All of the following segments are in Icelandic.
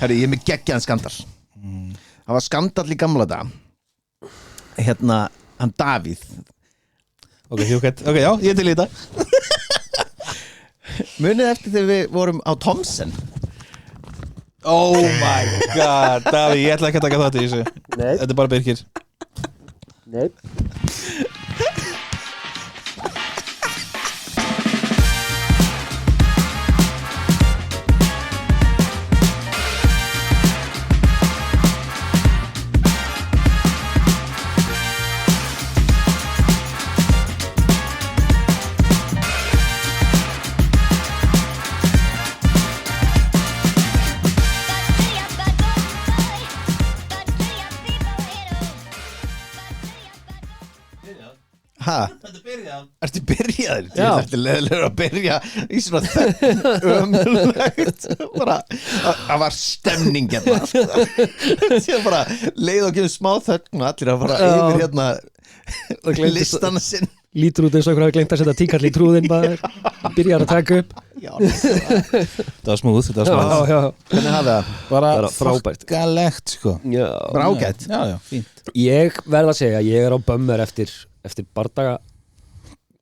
Herri, ég er með geggjaðan skandal Það var skandal í gamla dag hann Davíð Ok, já, ég til í þetta Munið eftir þegar við vorum á Thomsen Oh my god, Davíð, ég ætla ekki að taka þátt í þessu Nei. Þetta er bara Birkir Nei. Þetta byrjað Ertu byrjaður? Já. Þetta er leðilegur að byrja í svona ömurlegt bara, það var stemning hérna Sér bara leið og gefur smá þögn og allir að fara yfir listana sinn Lítur út eins og einhver hafi gleymt að setja tíkarl í trúðin bara byrjar að taka upp Já, Þetta var smúð Já. hvernig hafði það? Bara frábært. Þokkalegt, sko Já. Brágætt Já, fínt Ég verð að segja, ég er á bömmur eftir bardaga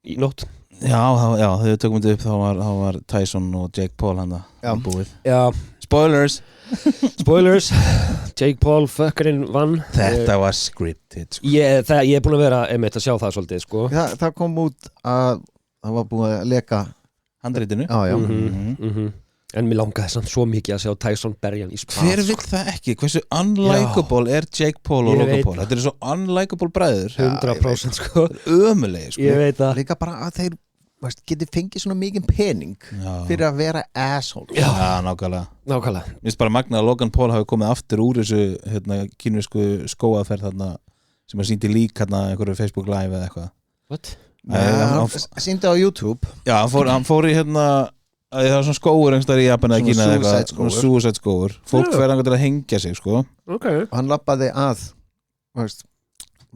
í nótt Já, þegar við tökum þetta upp þá var Tyson og Jake Paul hann búið Já, Spoilers spoilers Jake Paul fuckerinn vann Þetta var scripted, sko Ég er búin að vera einmitt að sjá það svolítið sko. Það kom út að það var búið að leka Handritinu Já En mér langaði samt svo mikið að sjá Tyson berjan í spað Hver vill það ekki? Hversu unlikable er Jake Paul og Ég Logan veit Paul? Þetta er svo unlikable bræður 100% sko. Ömulegi, sko Ég veit það Líka bara að þeir geti fengið svona mikið pening fyrir að vera asshole Já, nákvæmlega Nákvæmlega Mér finnst bara magnað að Logan Paul hafi komið aftur úr þessu kínversku skóaferð þarna sem að sýndi lík hérna einhverju Facebook live eða eitthvað What? Hann sýndi á YouTube Já, hann fór í það var svona skóur einhverstaðar í Japan eða Kína eða eitthvað Suicide skóur Fólk fer hann til að hengja sig, sko Okay. Hann labbaði að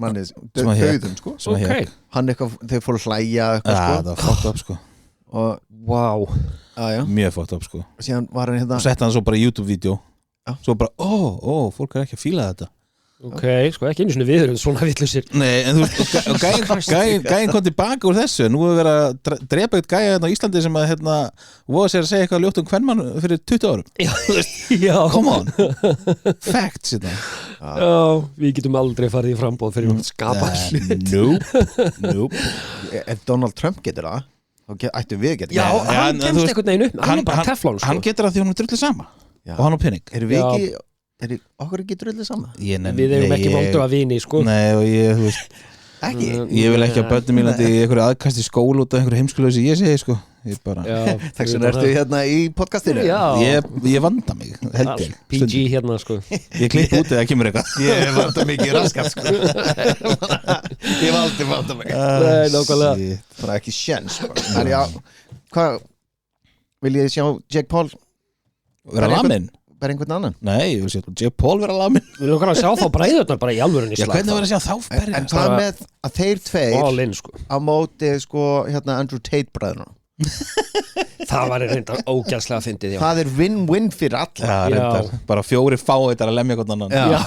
mannið Sem að hékk. döðum sko sem að Okay. hékk. Hann eitthvað, þeir fóru að hlæja eitthvað Já, sko það var fucked up, sko og Wow Mjög fucked up, sko síðan var hann hérna Og sett hann svo bara í YouTube-vídeó Já. Svo bara, fólk er ekki að fíla þetta Ok, sko ekki einu svona við erum svona villusir Nei, en þú veist, gæinn kom tilbaka úr þessu Nú hefur verið að drepa eitt gæja hérna á Íslandi sem að, voða sér að segja eitthvað ljótt kvenmann fyrir 20 árum Já Come on Facts, þetta Já, við getum aldrei farið í frambóð fyrir að skapa Nope Ef Donald Trump getur það þá ættum við að geta Já, það. hann en þú kemst veist, einhvern veginn upp Hann er bara teflon sko. Hann getur það því hún er drullið sama Já. Og hann á pening Erum við Já. ekki okkur ekki drullið sama? Við erum ekki vondu að vini sko. Nei, og ég, þú veist Ekki? Ég vil ekki að börnum mín í einhverju aðkasti skóla út af einhverju heimskulösi ég segi, sko Ég bara Þess vegna ertu hérna í podcastinu Já. Ég vanda mig, held ég PG hérna sko. Ég klipp út eða kemur eitthvað Ég vanda mikið raskat sko Ég hef aldrei vanda mig Nei, nákvæmlega. shit. Það er ekki sjens sko. En já, hvað vil ég sjá Jake Paul Vera lamin? bara einhvern annan? Nei, ég vil sjá Jake Paul vera lamin Við erum okkar að sjá þá bræðurnar bara í alvörunni Já, hvernig var að sjá þá En berja? hvað með að þeir tveir All in sko. á móti sko hérna Andrew Tate bræðurna Það var reyndar ógærslega fyndið já. Það er win-win fyrir alla Já, reyndar, bara 4 fáiðar að lemja hvern annan Já.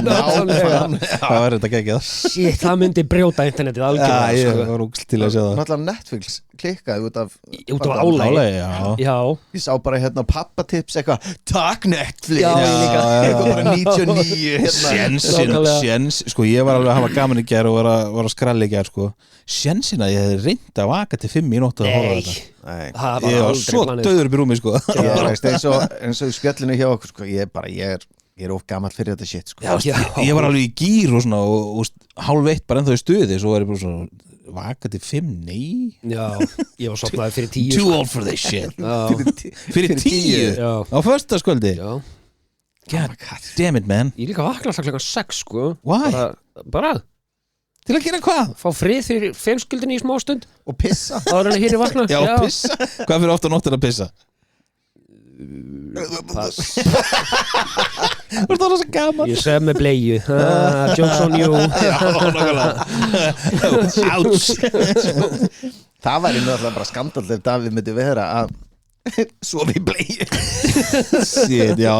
nákvæmlega. Það var reynda geggjað Shit, það myndi brjóta internetið Já, algjörlega ég sko. var úksl til að sjá það Náttúrulega Netflix klikkaði út af Út af álægi Já, Já, Ég sá bara hérna pappatips eitthvað Takk Netflix Já, ég líka. Eitthvað bara 99 hérna. Nákvæmlega. Sjens, sko ég var alveg að hafa gaman í gær og var að skralla í gær, sko Sjensin að ég hefði reynd að vaka til 5 í nótt að horfa á nei þetta Nei. Það var Ég var aldrei svo planið döður upp í rúmi, sko Ég veist eins og í spjallinu hjá okkur sko, ég er of gamall fyrir þetta shit sko. Já, ég var alveg í gýr og svona og hálf eitt bara ennþá í stuði svo var ég bara svona vaka til 5, nei Já, ég var sopnaði fyrir 10 Too old for this shit Já, Fyrir 10 já, á föstudagskvöldi já God damn it, man Ég líka vakna alltaf klokkan 6 sko Why? Bara Til að gera hvað? fá frið fyrir fjölskyldinni í smá stund Og pissa áður en að hér er vakna Já, pissa Hvað fyrir ofta nóttir að pissa? Þú ert alveg svo gaman Ég sef með bleiu Jokes on you Ouch Það væri náttúrulega bara skandall ef Davíð myndi vera að Svo við bleið Shit, já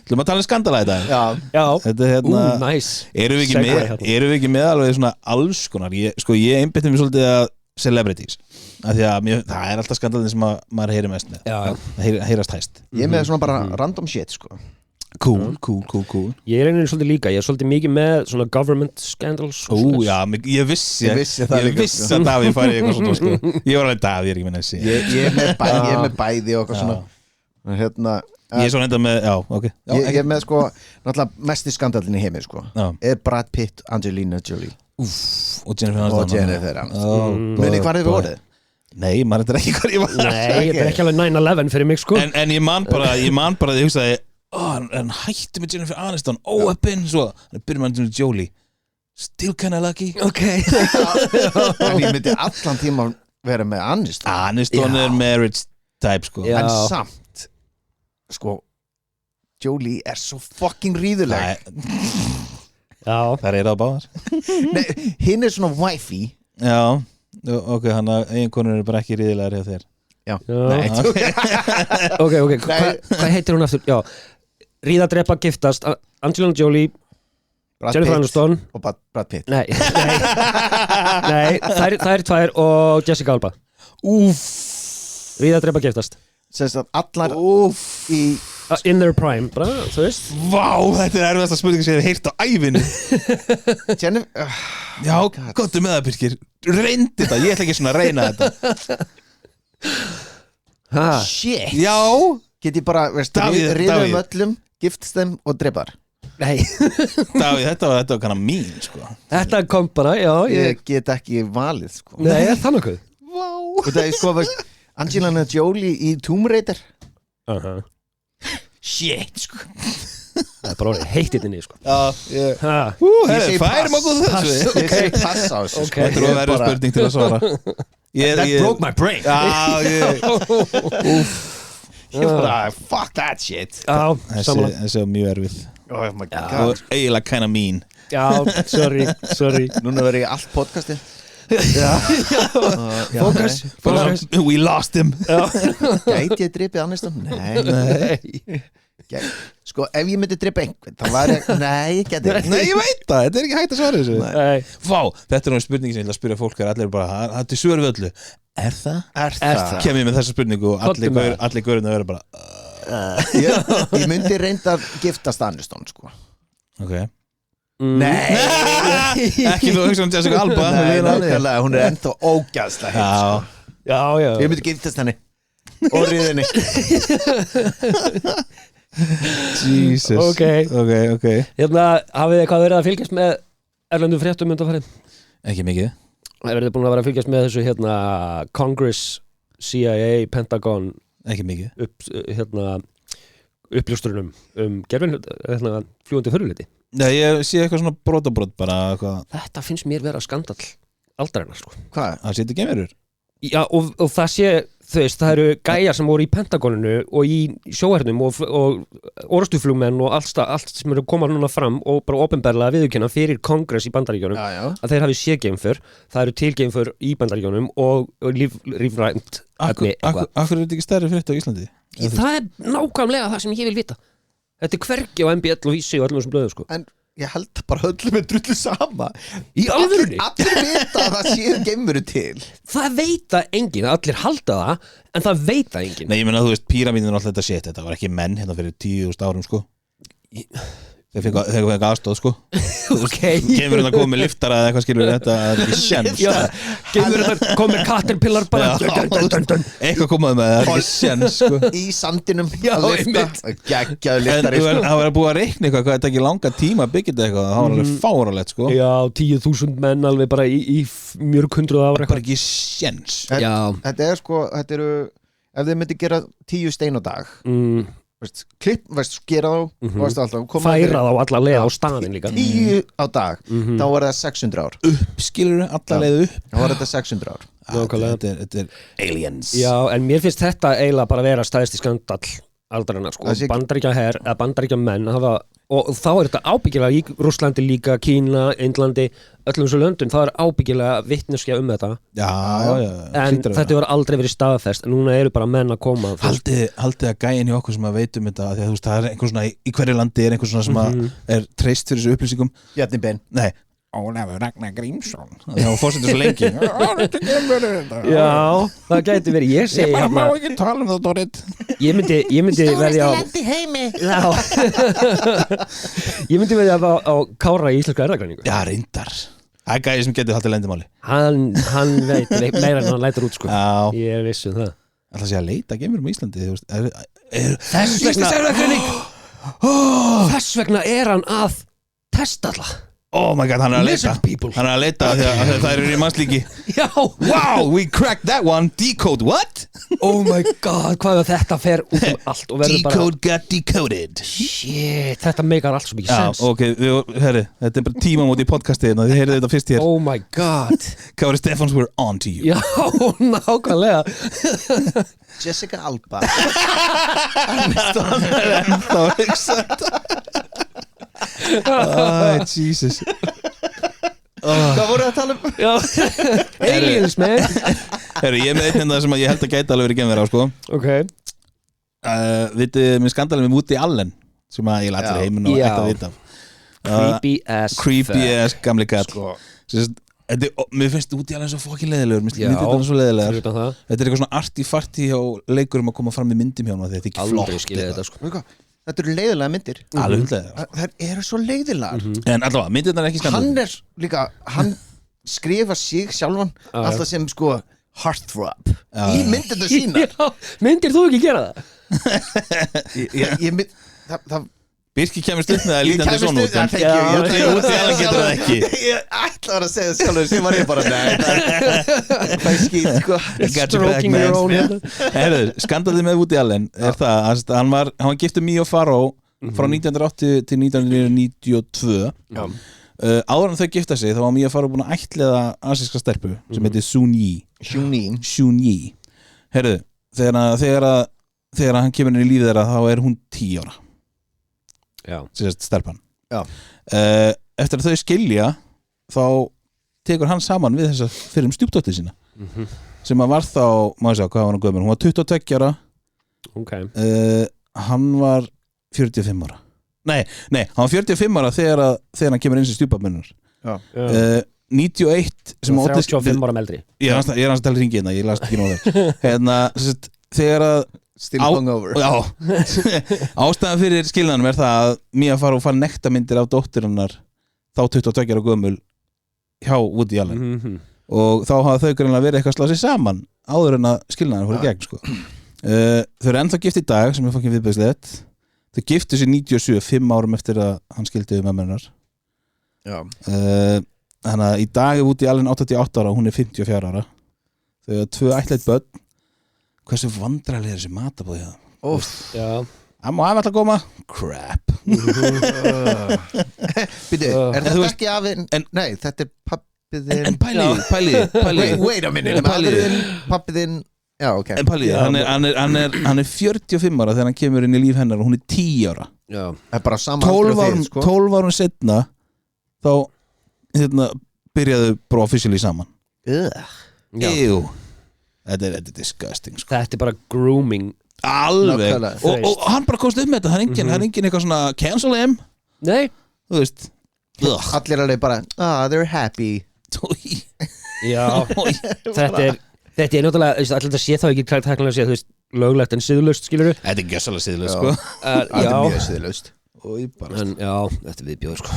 Þú maður tala skandala þetta Já, Já, Þetta nice Erum við ekki Segway með hérna. Erum við ekki með alveg svona alls konar Ég einbytti mig svolítið að celebrities af því að það alltaf skandalinn sem maður heyrir mest með Já. Það heyrast hæst ég er með svona bara random shit sko. Cool Ég er einhvern veginn svolítið líka, ég er svolítið mikið með svona government scandals og svoleiðis. Já, ég vissi Ég vissi það líka, vissi sko. að Davíð færi eitthvað svona sko. Ég var alveg Davíð, ég er ekki með þessi Ég er með bæði og eitthvað svona hérna Ég er svona enda með, já, ok já, ég er með sko, náttúrulega mesti skandalinn í heimi sko, Já. er Brad Pitt, Angelina Jolie Og Jennifer og Aniston Jennifer Aniston Munið hvað þið voruð? Nei, maður þetta er ekki hvað ég var Nei, þetta er ekki alveg 9/11 fyrir mig sko En ég man bara að ég hugsaði hann hætti með Jennifer Aniston óöppin, svo hann byrjum með Angelina Jolie Still kinda lucky Ok En ég myndi allan tíma vera með Aniston Aniston er marriage type sko Já. En samt sko, Jolie er svo fucking ríðuleg Já, Það er það báðar Nei, hinn er svona wifey Já, ok, hann að eiginkonur eru bara ekki ríðilegar hjá þér Já, Já. nei, ok, hvað heitir hún aftur? Já, Ríða drepa giftast Angelina Jolie, Brad Jennifer Pitt Aniston og Brad Pitt Nei, það er tvær og Jessica Alba Úff Ríða drepa giftast Sess að allar í In their prime, bara, þú veist Vá, þetta er erfiðasta spurning sem ég hef heyrt á ævinu Jennifer Já, gottu með það, Birkir Reyndi þetta, ég ætla ekki svona að reyna þetta Ha, Shit Já Get ég bara, veist, Davíð, riðum Davíð. öllum giftst þeim og dreipar nei Davíð, þetta var kannar mín, sko Þetta kom bara, já Ég get ekki valið, sko Nei, er það nokkuð? Vá Og það er sko, veist, Angelina Jolie í Tomb Raider Shit, sko Það er bara orðið heitt inni, sko Já, ég Ha, Ég segi færum pass. okkur þessu Ég segi pass á þessu, Ok. sko Þetta er að vera spurning til að svara That broke my brain Já, Ég bara, fuck that shit Já, samanlega þessi var mjög erfið Oh my god Og eiginlega kinda mín Já, sorry Núna verður ég allt podcastið Fókus We lost him Gæti ég dreipið Aniston? Nei Sko, ef ég myndi dreipa einhvern þá var ég, nei, ég geti ekki Nei, ég veit það, þetta er ekki hægt að svara þessu Nei, Vá, þetta er náttúrulega spurningi sem ég ætla að spyrja fólk er allir bara, þetta er svör við öllu Er það? Er það? Kem ég með þessa spurningu og Komdu með allir gaurinn að vera bara Ég myndi reynda að giftast Aniston, sko Ok Nei Ekki þú hugsa um Jessica Alba Nei, nákvæmlega, hún er ennþá ógæðslega heitt, sko já Ég myndi giftast henni og riðinni Jesus Ok. Ok Hérna, hafið þið hvað verið að fylgjast með erlendum fréttum undanfarið? Ekki mikið Verið þið búin að vera að fylgjast með þessu hérna Congress, CIA, Pentagon Ekki mikið uppljóstrunum gerfin hérna, fljúandi föruliti Nei, ég sé eitthvað svona brotabrot bara eitthvað Þetta finnst mér vera skandall aldarinnar sko. Hvað? Það setja geimverur Já, og það sé, þú veist, það eru gæjar sem voru í Pentagoninu og í sjóhernum og orrustuflugmenn og allt sem eru komað núna fram og bara opinberlega viðurkenna fyrir Kongress í Bandaríkjunum Já að þeir hafi séð geimför, það eru til geimför í Bandaríkjunum og lífrænt efni eitthvað. Akkur er þetta ekki stærri frétt á Íslandi? Það er nákvæmlega það sem ég vil vita. Þetta er hvergi á MBL og Vísi og öllum þessum blöðum sko. En ég held bara öllum með drullu sama Í alvörunni? Allir vita að það séu geimveru til Það veit það enginn, allir halda það en það veit það enginn. Nei, ég meina, þú veist, píramídin og allt þetta shit Þetta var ekki menn hérna fyrir 10.000 árum, sko Þeir fengu aðstóð, sko Ok. Geimurinn að koma með liftara eða eitthvað skilur þetta er ekki sjens Já, gefur þetta komið Caterpillar bara Eitthvað komaði með það er ekki sjens, sko Í sandinum Já, að lifta Geggjaðu En liftari það var að búa að reikna eitthvað hvað þetta ekki langa tíma að byggja þetta eitthvað það var alveg fáralegt, sko Já, 10.000 menn alveg bara í mjög 100 ára bara ekki sjens Já. Þetta er sko, þetta eru ef þið myndi gera 10 stein á dag veist, klipp, veist, gera þá veist, alltaf, Færa þá alla leið á staðin líka 10 á dag, þá var það 600 ár skilur alla leið upp þá var þetta 600 ár Þetta er aliens Já, en mér finnst þetta eiginlega bara vera stæðsti skandall aldarinnar sko. Það sé ekki- Bandaríkjaher, eða Bandaríkjamenn hafa og þá þetta ábyggilega í Rússlandi líka, Kína, Indlandi öllum þessu löndum, það ábyggilega vitneskja þetta Já, en þetta var aldrei verið staðfest en núna eru bara menn að koma Haldið að gæin í okkur sem að veitum þetta því að þú veist, það einhver svona í hverju landi einhver svona sem að er treyst fyrir þessu upplýsingum Bjarni Ben Nei Ólafur Ragnar Grímsson það var fórsendur svo lengi Já, það gæti verið ég segi Ég má ekki tala það, Dorrit Ég myndi verði á Já Ég myndi verði á Kára í íslenska erðagræningu Já, reyndar Það er gæði sem getur haldið lendimáli Hann veit meira en hann lætur út sko Já Ég vissi það Alltaf sé að leita gemurum í Íslandi Þess vegna er hann að testa alla Oh my god, hann er að leita Lizard people. Hann er að leita því að það eru í mannslíki Já Wow, we cracked that one Decode what? Oh my god, hvað þetta fer út allt og verður bara Decode got decoded Shit, þetta meikar allt svo mikið Já, sens ok, herri, þetta er bara tímamót í podcastið þið heyrið þetta fyrst hér Oh my god Kári Stefáns, we're on to you Já, nákvæmlega Jessica Alba Það var exakt Oh, Jesus Hvað voru að tala um? Já, aliens man Herri, ég er með einn hérna sem að ég held að gæti alveg verið gemverið á sko Ok Vitið með skandalum með Woody Allen sem að ég læti heiminn og Já. ekki að vita Creepy as fuck. gamli kall Sko. Mér finnst Woody Allen svo fokkin leiðilegur Mér Já. finnst þetta svo leiðilegur Fyrir utan það. Þetta er eitthvað svona arti-farti hjá leikurum að koma fram í myndum hjá hann þetta er ekki Aldrei flott skilja þetta sko Þetta eru leiðilega myndir Alveg hundlega Það eru svo leiðilegar En allavega, myndirnar er ekki skandal Hann er líka, hann skrifa sig sjálfan alltaf sem sko heartthrob í myndina sína Já, myndir þú ekki gera það? Ég mynd það Birkir kemur stutt með að lítandi svona út en Thank you, Woody Allen getur það ekki Ég ætlaði að segja sjálfur sem var ég bara nei það er skýt sko Got your back, Stroking your own man. Herðu, skandalið með Woody Allen er það að hann var giftur Mia Farrow frá 1980 til 1992 áður en þau gifta sig þá var Mia Farrow búin að ættleiða asíska stelpu sem heitir Soon-Yi Herðu, þegar hann kemur inn í lífið þeirra þá er hún 10 ára stelpan eftir að þau skilja þá tekur hann saman við þessa fyrir stjúpdóttir sína sem að var þá, maður sjá hvað var hann gömur hún var 22 ára hann var 45 ára nei, hann var 45 ára þegar hann kemur inn sem stjúpamennur 91 sem 35 ára eldri ég er hans að tala hringi hérna, ég las ekki nóg þegar að still hungover ástæðan fyrir skilnaðanum er það að Mia Farrow fann nektarmyndir af dóttirinnar þá 22 ára gömul hjá Woody Allen og þá hafa þau greinlega verið eitthvað að slá sig saman áður en að skilnaðan fór í gegn sko. Þau eru ennþá gift í dag sem er fokkin viðbæðslegt þau giftu sér 97, 5 árum eftir að hann skildi við mömmunar þannig að í dag er Woody Allen 88 ára og hún er 54 ára þau eru 2 ættleitt börn hversu vandræðilega er þessi matabóð Já Amma og afi alltaf koma crap Býtu, er þetta ekki afi nei, þetta er pappiðinn en pæliði wait a minute pappiðinn já, ok en pæliði, hann er 45 ára þegar hann kemur inn í líf hennar og hún er 10 ára Já. það er bara saman 12 árum setna þá byrjaðu bara officially saman Ew. Þetta er disgusting sko. Þetta er bara grooming alveg og hann bara komst með þetta það er engin eitthvað svona cancel him Nei þú veist allir alveg bara they're happy Já Þetta er náttúrulega allir þetta sé þá ekki tæknilega að sé þú veist löglegt en siðlaust skilurðu þetta er gjössalega siðlaust sko þetta er mjög siðlaust en já þetta er viðbjóður sko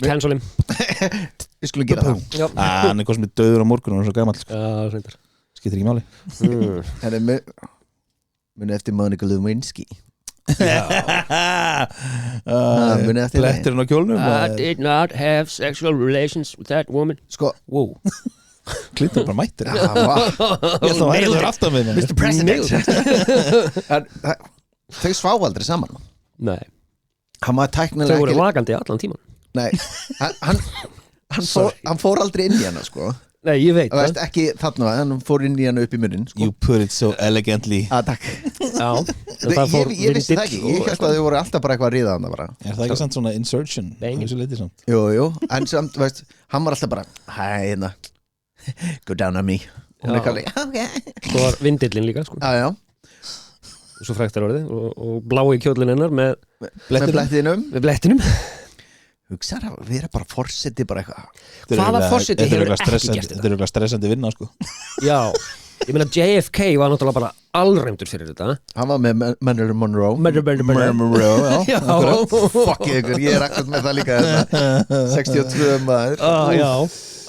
cancel him við skulum gera það hann er hvað sem er döður á morgun og svo gamall sko. skiptir ekki máli muni eftir Monica Lewinsky bletturinn á kjólnum I did not have sexual relations with that woman sko wow Clinton bara mættir wow. ég ætla að væri þér alltaf með Mr. President þau svá aldrei saman Nei hann var tæknilega Þau voru vakandi allan tíman nei hann fór aldrei inn í hana sko Nei, ég veit Það veist ekki þarna, hann fór inn í hann upp í munnin sko. You put it so elegantly. Takk Já, Ég vissi það ekki, ég held að þau voru alltaf bara eitthvað að ríða hann bara. Er það ekki samt svona insertion? Bang. Þessu leiti samt. Jú, en samt, veist, hann var alltaf bara Hæ, hérna Go down on me Hún Já. kalli, ok Svo var vindillin líka sko. Já, Svo frækt er orðið og blái kjóllin hennar með með blettinum blettinum Hugsaður að vera bara forseti bara eitthvað Hvaða forseti hefur ekki gert Þetta þetta? er örugglega stressandi vinna sko. Já, ég meina JFK var náttúrulega bara alræmdur fyrir þetta Hann var með Marilyn Monroe Monroe, Já, Fuck ykkur, ég er akkurat með það líka þetta 62 maður já,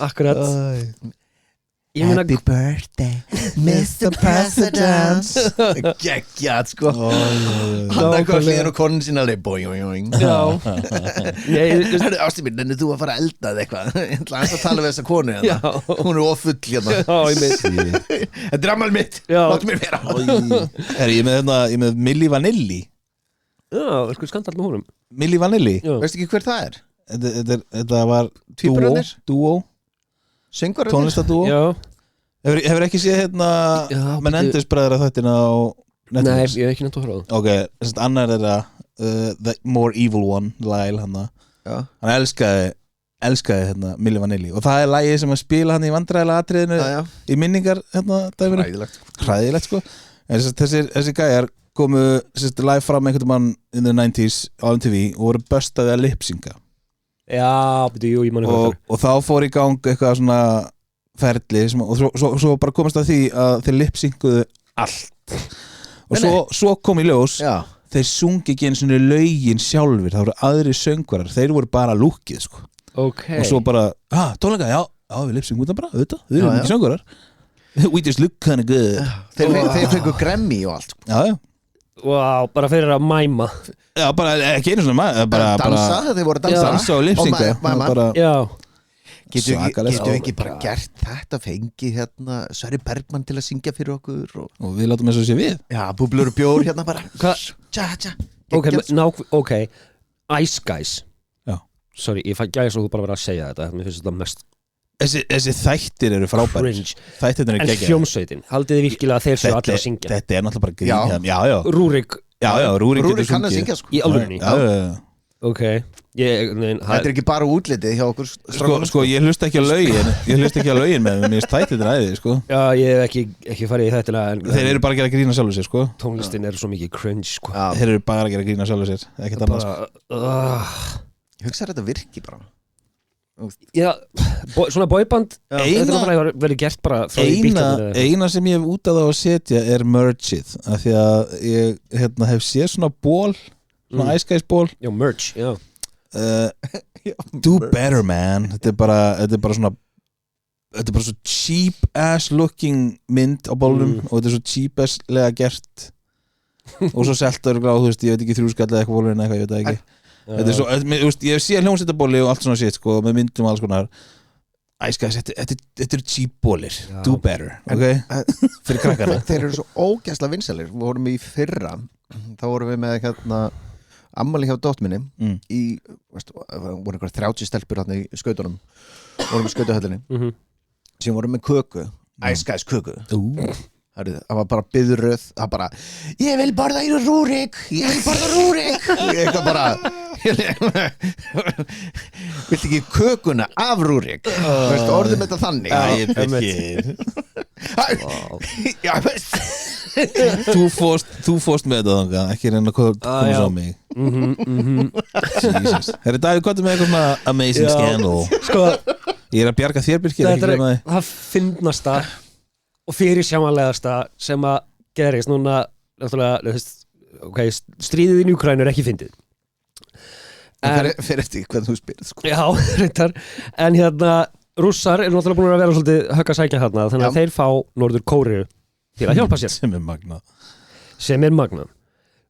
akkurat Ég meina, Happy birthday, Mr. President Geggjart sko Hann eitthvað hlýðin og konin sína alveg boing, boing, boing já Hörru, Ásti mín, ennur þú að fara að elda eða eitthvað Ég ætla aðeins að tala við þessa konu Já. hérna Hún er ofull hérna Já, ég meina Þetta er ammal mitt, Já. láttu mér vera Er ég með Milli Vanilli? Já, sko skandal með honum Milli Vanilli? Já. Veistu ekki hver það er? Þetta var Tvíburarnir? Dúó Söngvararnir? Tónlistadúó Já, Hefur ekki séð Já, Menendez bræðra þættina á nei, Netflix? ég hef ekki nefnt að horfa á það Ok, annar er það The More Evil One, Lyle Já. Hann elskaði Milli Vanilli og það er lagið sem að spila hann í vandræðilega atriðinu Já, í minningar dæminu. ræðilegt Hræðilegt sko en þessi gæjar komu live fram einhvern mann in the 90s á MTV og voru böstaði að lipsinga Já, betur, jú, ég manni hvað og þá fór í gang eitthvað svona ferli og svo bara komast að því að þeir lipsinguðu allt og svo kom í ljós Já, þeir sungi ekki einu svona lögin sjálfur það voru aðri söngvarar, þeir voru bara lúkið sko. Ok og svo bara, tónleika, já við lipsingum það bara, við erum Já, ekki söngvarar we just look kinda good þeir fengu Grammy og allt sko. já Vá, bara fyrir að mæma Já, bara ekki einu svona Dansa, þeir voru að dansa og lipsinga Og mæma. bara, Já, Getum Svakalegt. við ekki bara gert þetta fengi hérna Sverri Bergmann til að syngja fyrir okkur og við látum þess að sé við Já, búblur og bjór hérna bara Hvað? Tja, tja ok, Geggjað. ok Ice Guys Já. Sorry, ég fæ gæs og þú bara verið að segja þetta Mér finnst þetta mest þessi þættir eru frábæri cringe þættir eru En geggjaðir. hljómsveitin, haldið þið virkilega að þeir séu allir að syngja þetta er náttúrulega bara grín Já. já, Rúrik Rúrik Rúrik getur kann að sungið syngja sko í alvörunni já. Ok Þetta er ekki bara útlitið hjá okkur Sko, ég hlusta ekki á lögin með mér finnst þættir æði sko. Já, ég hef ekki farið í þetta en þeir eru bara að gera grína sjálfur sér sko. tónlistin er svo mikið cringe sko. Já, þeir eru bara að gera grína sjálfur sér ekkert annars sko. bara hugsaðu þetta virki bara Já, svona boyband Já. Þetta er bara verið gert bara frá því Beatles eða- eina sem ég hef út að það að setja er merchið af því að ég hef séð svona ból svona Ice Guys ból Já, merch, já do better man þetta er bara svona þetta er bara svo cheap ass looking mynd á bólnum og þetta er svo cheap ass lega gert og svo seltaður gráð, þú veist, ég veit ekki 3 skall eða eitthvað bólun eitthvað, ég veit það ekki þetta er svo, þú veist, ég hef séð hljómsveitabóli og allt svona shit, sko, með myndum og alls konar Ice Guys, þetta eru cheap bólir do better, ok fyrir krakkana Þeir eru svo ógæsla vinsælir Við vorum í fyrra Þá vorum við með hérna ammali hjá dóttminni í, veist, voru einhver 30 stelpur hérna í skautunum vorum í skautahöllinni sem vorum með köku, Ice Guys köku það var bara biðröð það bara, ég vil borða í Rúrik ég vil borða Rúrik ég eitthvað bara viltu ekki kökuna af Rúrik veist, orðum þetta þannig já, veist þú fórst með þetta þangað, ekki reyna að koma svo á mig Jesus. Herri Davíð, hvað er með eitthvað svona amazing scandal Sko, ég er að bjarga þér Birkir, ekki þetta gleyma er það fyndnasta og fyrir sjámanlegasta sem að gerist núna náttúrulega, okay, stríðið í Úkraínu er ekki fyndið fyrir eftir hvernig þú spyrir sko. Já, reyndar en hérna, rússar eru náttúrulega búin að vera svolítið högg að sækja þarna þannig að þeir fá Norður Kóreu til að hjálpa sér sem er magnað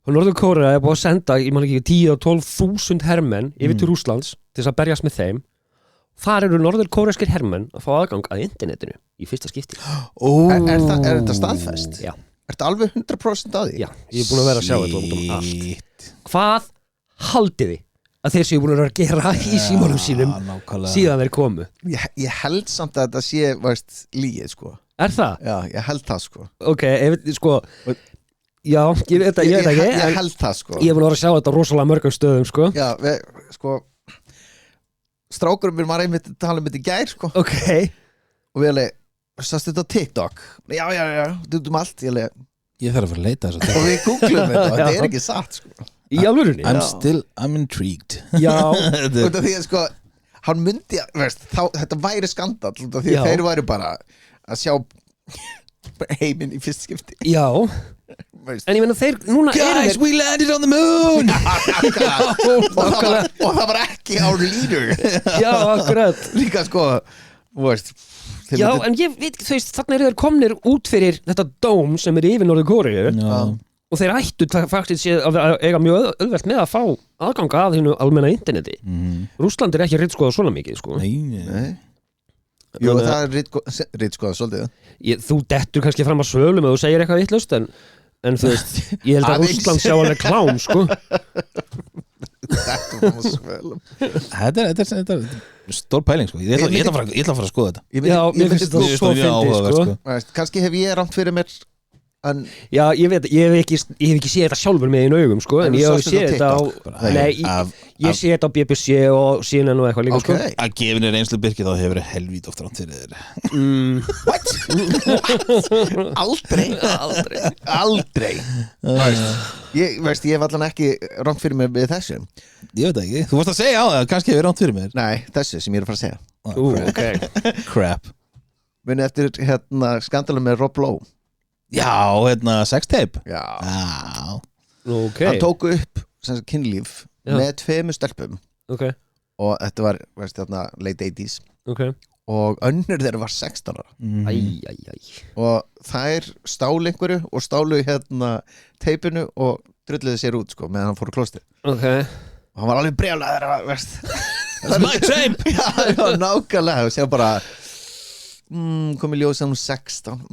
og Norður Kórea er búin að senda ég man ekki 10 og 12.000 hermenn yfir til Rússlands til þess að berjast með þeim þar eru Norður Kóreskir hermenn að fá aðgang að internetinu í fyrsta skipti er þetta staðfest? Já. Ertu alveg 100% að því? Já, ég er búin að vera að sjá þetta út um allt Hvað haldið þið að þeir séu búin að gera í símanum sínum nákvæmlega. síðan þeir komu. Ég held samt að þetta sé, lígið, sko. Er það? Já, ég held það, sko. Ok, sko já, ég veit ekki Ég held það, sko. Ég er búin að vera að sjá þetta rosalega mörgum stöðum, sko. Já, sko strákurum minn var einmitt að tala um þetta í gær, sko. Ok. Og við alveg, sástu þetta á TikTok? Já, dutum allt, Ég þarf að fara að leita þessu og við googlum þetta, þetta er ekki satt, sko. Í alvörunni? I'm intrigued. Já. Út af því að, sko, hann myndi, þetta væri skandall, út af því að þeir væri bara að sjá heiminn í fyrst skipti. Já. En ég meina þeir, núna Guys, we landed on the moon. og það var ekki our leader. Já, akkurat. Líka, sko, Já, en ég veit, þú veist, þarna eru þeir komnir út fyrir þetta dóm sem er yfir Norður Kóreu og þeir ættu faktisk að eiga mjög auðvelt með að fá aðganga að hínu almenna interneti. Rússland er ekki ritskoða svona mikið, sko. Nei. Jú, það er ritskoða svolítið. Þú dettur kannski fram að svölum og þú segir eitthvað vitlaust, en þú veist, ég held að Rússland sjá alveg klám, sko. Þetta er stór pæling, sko. Ég ætla að fara að skoða þetta. Já, mér finnst þetta svo fyndið, sko. Kannski hef ég rangt fyrir mér. Já, ég veit, ég hef ekki séð þetta sjálfur með einu augum, sko, en ég hef séð þetta á ég sé þetta á BBC og CNN og eitthvað líka, sko. Að gefinir einslu byrki þá hefur helvít oft ránt fyrir þér. What? Aldrei. Ég hef allan ekki rangt fyrir mér við þessu. Ég veit ekki, þú varst að segja á það, kannski hefur ránt fyrir mér. Nei, þessu sem ég er að fara að segja. Ok. Crap. Muni eftir skandalum með Rob Lowe. Já, sextape. Já. Ok. Hann tók upp kynlíf með 2 stelpum. Ok. Og þetta var late 80s. Ok. Og önnur þeirra var 16 ára. Og þær stálu einhverju og stálu teipinu og drulluðu sér út, sko, meðan hann fór á klósti. Ok. Og hann var alveg brjálaður, That's my tape. Já, nákvæmlega. Og sér bara komið ljós hann 16.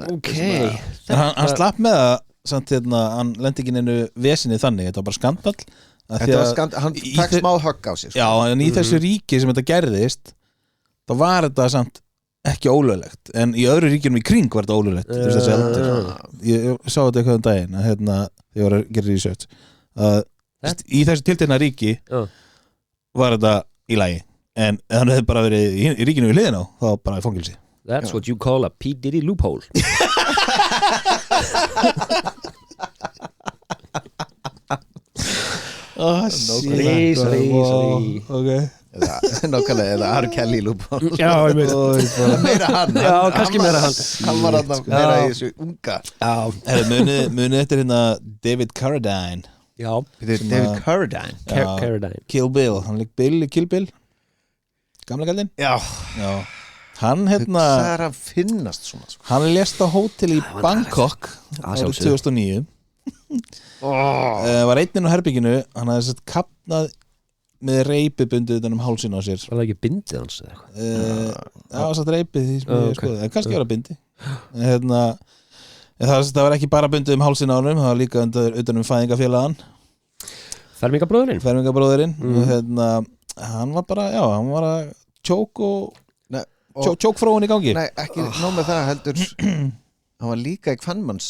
Ok. Hann slapp með það samt, hann lendi ekki neinu vesinni þannig, þetta var bara skandall. Þetta var skandall, hann fekk smá högg á sig. Já, en í þessu ríki sem þetta gerðist þá var þetta samt ekki ólöglegt, en í öðru ríkjunum í kring var þetta ólöglegt. Þessi eldur. Ég sá þetta eitthvað um daginn að þegar ég var að gera research að í þessu tiltekna ríki var þetta í lagi, en hann hefði bara verið í ríkinu við hliðina á, þá bara í fangilsi. That's what you call a P. Diddy loophole. Sorry. Okay. Nákvæmlega, eða R. Kelly loophole. Já, ég veit. Meira hann. Já, kannski meira hann. Hann var meira í þessu unga. Já. Munið eftir David Carradine. Já. David Carradine. Carradine. Kill Bill, hann leik Bill í Kill Bill. Gamla galdinn. Já. Hann það er að finnast svona, sko. Hann lést á hótel í Bangkok árið 2009. Var einn inn á herbygginu, hann hafði sett kapnað með reipið bundið utan hálsinn á sér. Var það ekki bindið hans eða eitthvað? Já, satt reipið því sem ég skoði, en kannski var það bindi. Það var ekki bara bundið hálsinn á honum, það var líka utan fæðingafélagann. Fermingabróðurinn. Og hann var bara, hann var að tjókfróun í gangi. Nei, ekki nóg með það heldur. Hann var líka í kvenmanns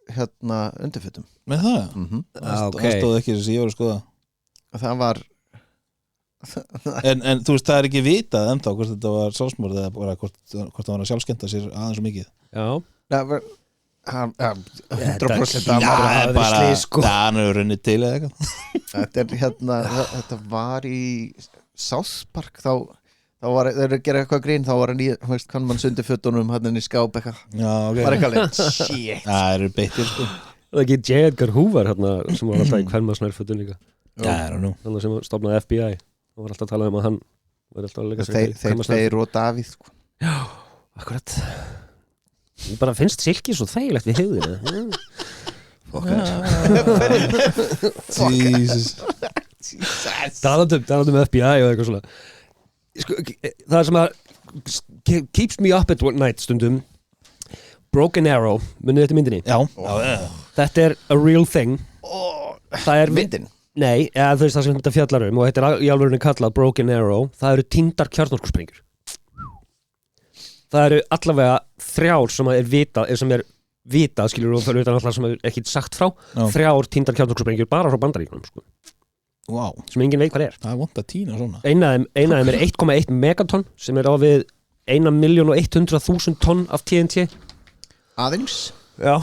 undirfötum. Með það? Það stóð ekki þess að ég var að skoða. Það var en þú veist, það er ekki vitað ennþá hvort þetta var sjálfsmorð eða bara hvort það var að sjálfskemmta sér aðeins og mikið. Já. 100% það er runnið til eða eitthvað. Þetta var í South Park, þá var þeir að gera eitthvað grín, þá var hann í kannmanns undirfötunum hann í skáp eitthvað. Já, ok. Var eitthvað leitt. Shit. Það eru beittir, sko. Það er ekki J. Edgar Hoover sem var alltaf í kvennmannsnærfötun líka. Þannig sem stofnaði FBI og var alltaf að tala um að hann var alltaf að leika sig þeir og Davíð, sko. Já, akkurat. Ég bara finnst silki svo þægilegt við heiðina. Jesus. Talandum FBI og eitthvað svona. Það er sem að keeps me up at night stundum. Broken Arrow, munið þetta myndinni? Já. Þetta er a real thing. Það er myndin. Nei, eða þú veist það sem þetta fjallar og þetta í alvörunni kallað Broken Arrow, það eru týndar kjarnorkusprengjur. Það eru allavega 3 sem er vitað, skilur og fyrir utan alltaf sem er ekki sagt frá, 3 týndar kjarnorkusprengjur bara frá Bandaríkjunum, sko. Wow. Sem enginn veit hvað er. Það vont að tína svona. Eina af þeim er 1,1 megatonn sem er á við 1.100.000 tonn af TNT. Aðeins? Já.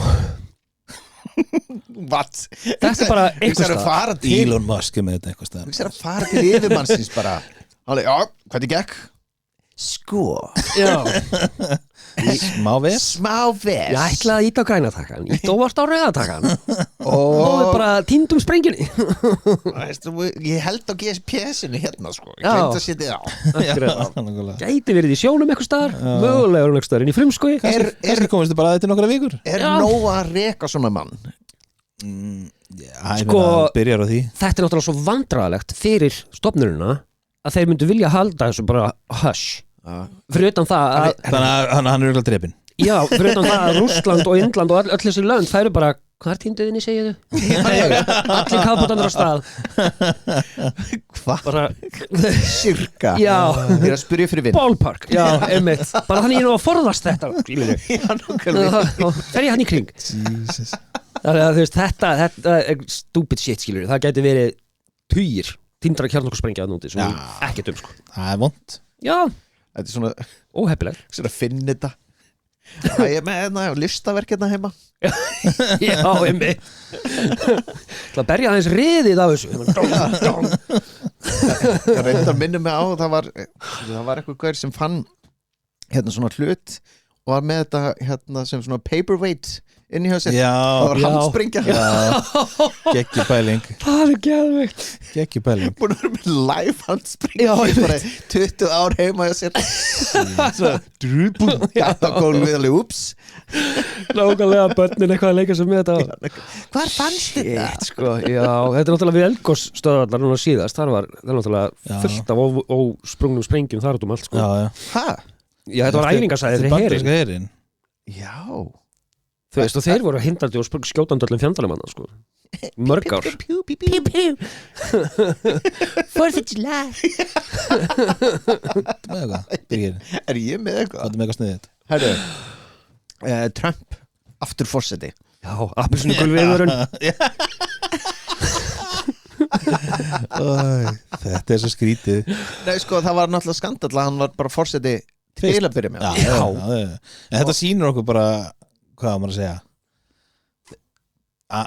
What? Þetta er bara einhvers staðar. Elon Musk með þetta einhvers staðar. Það er að fara til yfirmannsins bara. Já, hvernig gekk? Sko. Já. Smá ves. Ég ætlaði að íta á græna takkan, íta óvart á rauða takkan og bara týndum sprengjunni. Ég held á GPS-inu hérna, sko. Ég glemt að setja á. Gæti verið í sjónum eitthvað staðar, mögulega eitthvað staðar inn í frumskói. Kannski komist þið bara að þetta nokkra vikur. Er nóg að reka svona mann? Sko, byrjar á því. Þetta er náttúrulega svo vandræðalegt fyrir stofnunina að þeir myndu vilja halda þessu bara hush. Fyrir utan það að Þannig að hann er auðvitað drepinn. Já, fyrir utan það að Rússland og Indland og öll þessi lönd, það eru bara hvað er týnduðinni, segið þau? Allir kafbátarnir á stað. Hvað? Bara Cirka? Já. Ég er að spyrja fyrir vinn. Ballpark, já, einmitt. Bara þannig ég nú að forðast þetta, skilur Já, nákvæmlega. Fer ég hann í kring. Jesus. Þannig að þú veist, þetta er stupid shit, skilur. Það gæti verið tugir týndra kjarnorkusprengja að núti sem er ekkert sko. Það er vont. Já. Þetta er svona óheppileg. Svona að finna þetta. Það er með hérna listaverk hérna heima. Já, einmitt. Það berja aðeins riðið af þessu. Það reyndar minnum mig á það var eitthvað gaur sem fann hérna svona hlut og var með þetta hérna sem svona paperweight inn í hjá sér. Það var handsprengja. Gekkjupæling. Það er geðveikt. Gekkjupæling. Búin að vera með live handsprengja bara 20 ár heima hjá sér. Svo drúbúm gætt á gólfið alveg ups. Nákvæmlega börnin eitthvað að leika sem með þetta. Hvar fannst þetta? Sko, já, þetta er náttúrulega við Eldgos-stöðvarnar núna síðast. Það er náttúrulega fullt af ósprungnum sprengjum þar út um allt sko. Hæ? Já, þetta var æfingasæði fyrir herinn. Já. Þú veist, og þeir voru hindandi og skjótandi öllum fjandalemanna, sko. Mörg ár. Pew, pew, pew, pew. 4th of July. Þú með eitthvað? Birgir. Er ég með eitthvað? Hvað er með eitthvað sniðið? Herru, Trump, aftur forseti. Já, appelsinu gulviðurinn. Þetta er svo skrítið. Nei, sko, það var náttúrulega skandall að hann var bara forseti til að byrja með. Já. En þetta sýnir okkur bara hvað maður að segja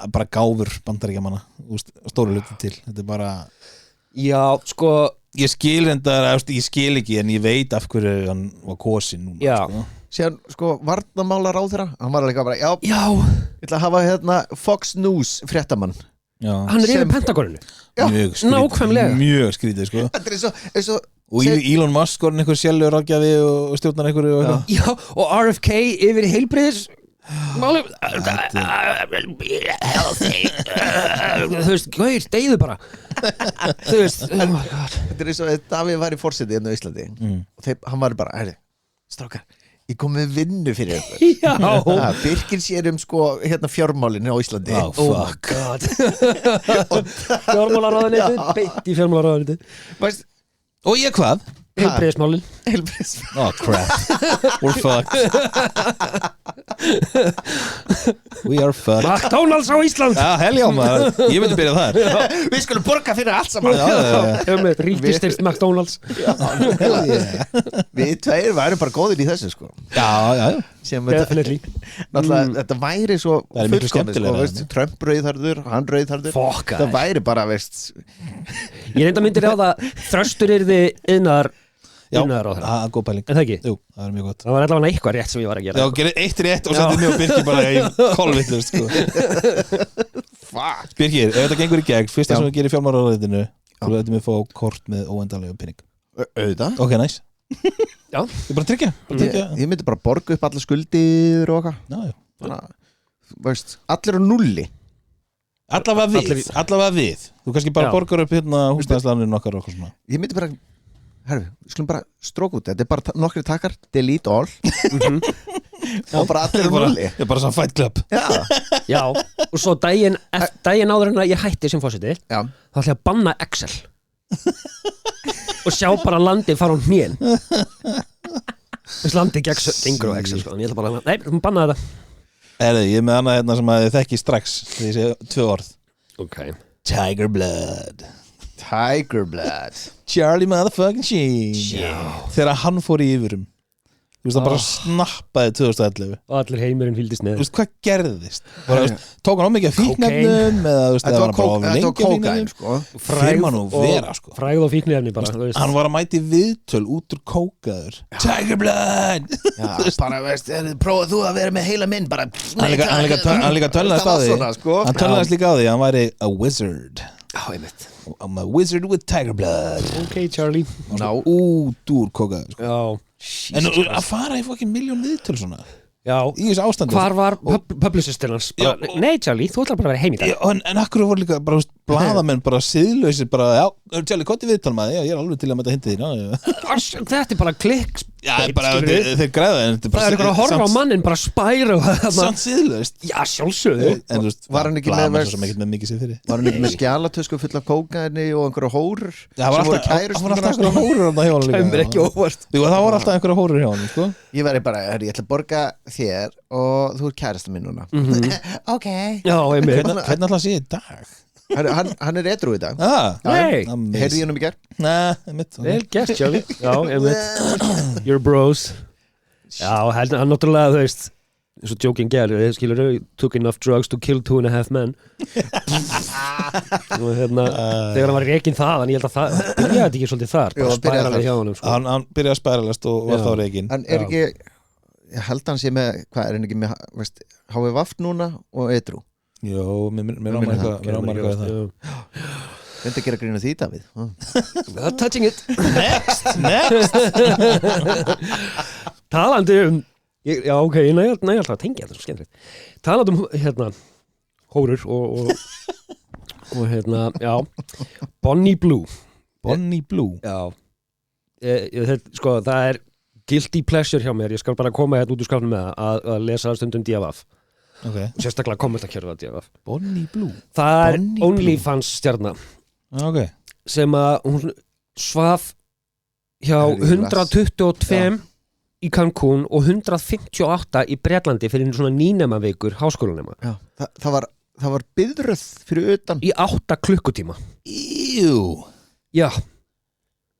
bara gáfur bandaríkjamanna stóru hluti til, þetta er bara já, sko ég skil ekki en ég veit af hverju hann var kosin núna já. Sko. Síðan, sko, varnarmálar á þeirra hann var alveg bara, já, ég ætla að hafa hérna Fox News fréttamann hann er yfir Pentagoninu mjög skrítið sko. Þetta er eins og og Elon Musk skorinn einhver sjálfur ráðgjafi og stjórnar einhverju og RFK yfir í heilbriðis málum þú veist, gauð, deyðu bara þú veist, oh my god þetta er eins og Davíð var í forseti hérna á Íslandi og hann var bara, strákar ég kom með vinnu fyrir þetta Birkir sér sko hérna fjármálinu á Íslandi oh fuck fjármálaráðuneytið, beitt í fjármálaráðuneytið veist og ég hvað? Heilbrigðismálin oh crap we're fucked we are fucked McDonalds á Ísland helljá maður, ég myndi byrja þar við skulum borga fyrir allt saman ríkistyrst McDonalds við tveir værum bara góðir í þessu sko já definitely náttúrulega þetta væri svo fullkomið sko Trump rauðharður, hann rauðharður það væri bara veist ég reynda myndir á það þröstur yrði innar já, það er góð pæling en það ekki? Jú, það er mjög gott það var allavega eitthvað rétt sem ég var að gera já, gerir eitt rétt og setið mjög Birkir bara í kolvittlust sko. Birkir, ef þetta gengur í gegn fyrsta sem við gerir fjármálaráðuneytinu þú veitum við fá kort með óendanlega penning auðvitað ok, nice já, ég bara tryggja ég myndi bara borga upp alla skuldir og okkar allir á nulli allavega við þú kannski bara borgar upp hérna húsnæðisláninu okkar og svona ég myndi bara herru, við skulum bara stróka út þetta er bara nokkri takkar, delete all og bara allir múli Ég er bara svona Fight Club Já, og svo daginn áður en að ég hætti sem fórseti Já, þá ætla ég að banna Excel og sjá bara landið fara á hnén þess landið gengur á Excel sko. En ég ætla bara að, nei, þú banna þetta Ég er með annað hérna sem að þið þekki strax því ég segi 2 orð Ok Tiger Blood Tiger Blood Charlie motherfucking Sheen Þegar hann fór í yfirum Þú veist, það bara snappaði 2011 Og allir heimurinn fylgdist Þú með veist, hvað gerðist? Tók hann á mikið af fíknefnum eða þú veist, Þetta var bara of lengi af kókain fíkniefnum? sko Fyrir maður nú vera sko Frægð og fíkniefni bara þú veist. Hann var að mæti viðtöl út úr kókaður Tiger Blood Já, bara veist, prófað þú að vera með heila minn bara Hann líka tölnaðist á því sko. Hann tölnaðist líka á því að hann væri a wizard Já, einmitt I'm a wizard with tiger blood Ok, Charlie Ná út úr kókaður sko. Já En að fara í fokkin miljón viðtöl svona Já Í þessu ástandi Hvar var publicistin hans? Nei, Charlie, þú ætlar bara að vera heim í dag En akkur voru líka bara blaðamenn bara siðlausir bara, já, Charlie, hvað er viðtal maður? Já, ég er alveg til að mæta hindi þín Þetta er bara klikk Já, bara, þeir græða Það er eitthvað að horfa á mannin bara spæra Samt siðlaust Já, sjálfsögðu En þú veist, Var hann ekki með blaðamenn svo sem ekkert með mikið sér fyrir Var hann ekki með skjalatösku full af kókaini og einhverja hórur Það var alltaf einhverja hórur á hjá hann líka Kæmur ekki óvart Jú, það var alltaf einhverja hórur hjá hann, sko Ég væri bara, ég ætla að borga þér og þú er kærasta mín núna Ok Já, einmitt Hvernig alltaf sé í dag? Hann er edru í dag Nei. Heyrði ég hann um í gerð? Nei, mitt Vel gert, Charlie Já, einmitt You're bros Já, hann náttúrulega, þú veist eins og joking gerði, skilur took enough drugs to kill 2.5 men og hérna þegar hann var rekinn þaðan, ég held að það byrjaði þetta ekki svolítið þar, bara spæralið hjá honum sko. Hann byrjaði að spæralast og var þá rekinn Hann er ekki, ég held hann sé með hvað er hann ekki með, veist HVF núna og edru Jó, mér ámar eitthvað það Reyndi að gera grín á því, Davíð Touching it Next Talandi já, ok, ég næ alltaf að tengja þetta svo skemmtilegt Talandi hérna hórur og hérna, já Bonnie Blue Já sko, það er guilty pleasure hjá mér, ég skal bara koma hérna út úr skapnum með að lesa stundum DFF sérstaklega kommentarkerfið að DFF Bonnie Blue Það er OnlyFans stjarna sem að hún svaf hjá 122 í Cancún og 158 í Bretlandi fyrir svona nýnemavikur háskólanema það var biðröð fyrir utan í 8 klukkutíma Já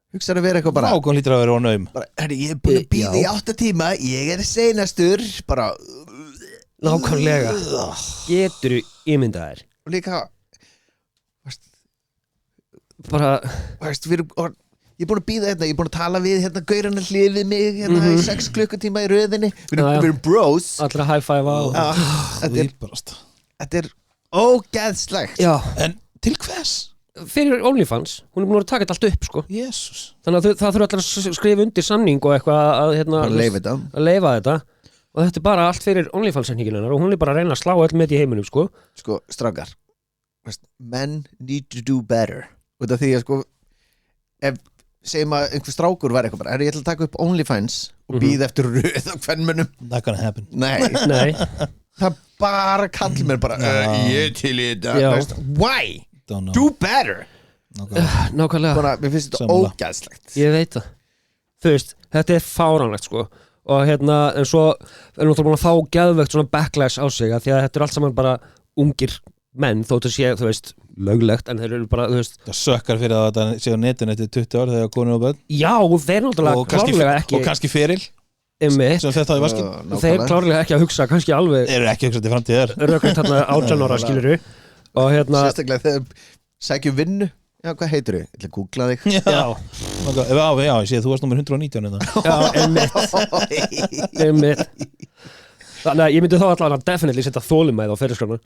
Hugsaðu að vera eitthvað bara Ákvæm lítur að vera ónaum ég er búin að bíða í 8 tíma ég er seinastur bara nákvæmlega geturðu ímyndaðir og líka bara ég er búin að býða hérna, ég er búin að tala við hérna gaurana hlifið mig hérna í 6 klukkutíma í röðinni við erum bros allra high five á þetta er ógeðslegt en til hvers? Fyrir OnlyFans, hún er búin að taka þetta allt upp sko. Jesus. Þannig að það þurfa allir að skrifa undir samning og eitthvað að, hérna, að leifa þetta og þetta er bara allt fyrir OnlyFans-senningin hennar og hún er bara að reyna að slá öll með í heiminum sko strákar men need to do better og þetta því að sko ef segjum að einhver strákur var eitthvað bara ég ætla að taka upp OnlyFans og býða eftir röð og hvernmönnum not gonna happen nei það bara kallir mér bara ég til í þetta why? Do better nákvæmlega bara, mér finnst þetta ógæðslegt ég veit það þú veist, þetta er fáránlegt sko og hérna, en svo er náttúrulega búin að fá geðvegt svona backlash á sig að því að þetta er allt saman bara ungir menn þóttu sé, þú veist, löglegt en þeir eru bara, þú veist það sökkar fyrir að þetta sé á netinu eftir 20 ár þegar konur og börn já, þeir náttúrulega klárlega ekki og kannski feril sem þetta í vaskin þeir klárlega ekki að hugsa, kannski alveg þeir eru ekki að hugsa til framtíðar rökvæmt hérna 18 ára skiluru og hérna sérstaklega þegar sækjum vinnu já, hvað heitir þau? Ég ætla að googla þig já, ég sé, þú varst nummer 119 já, einmitt þannig að ég myndi þá allavega definitely setja þolumæð á fyrirskrána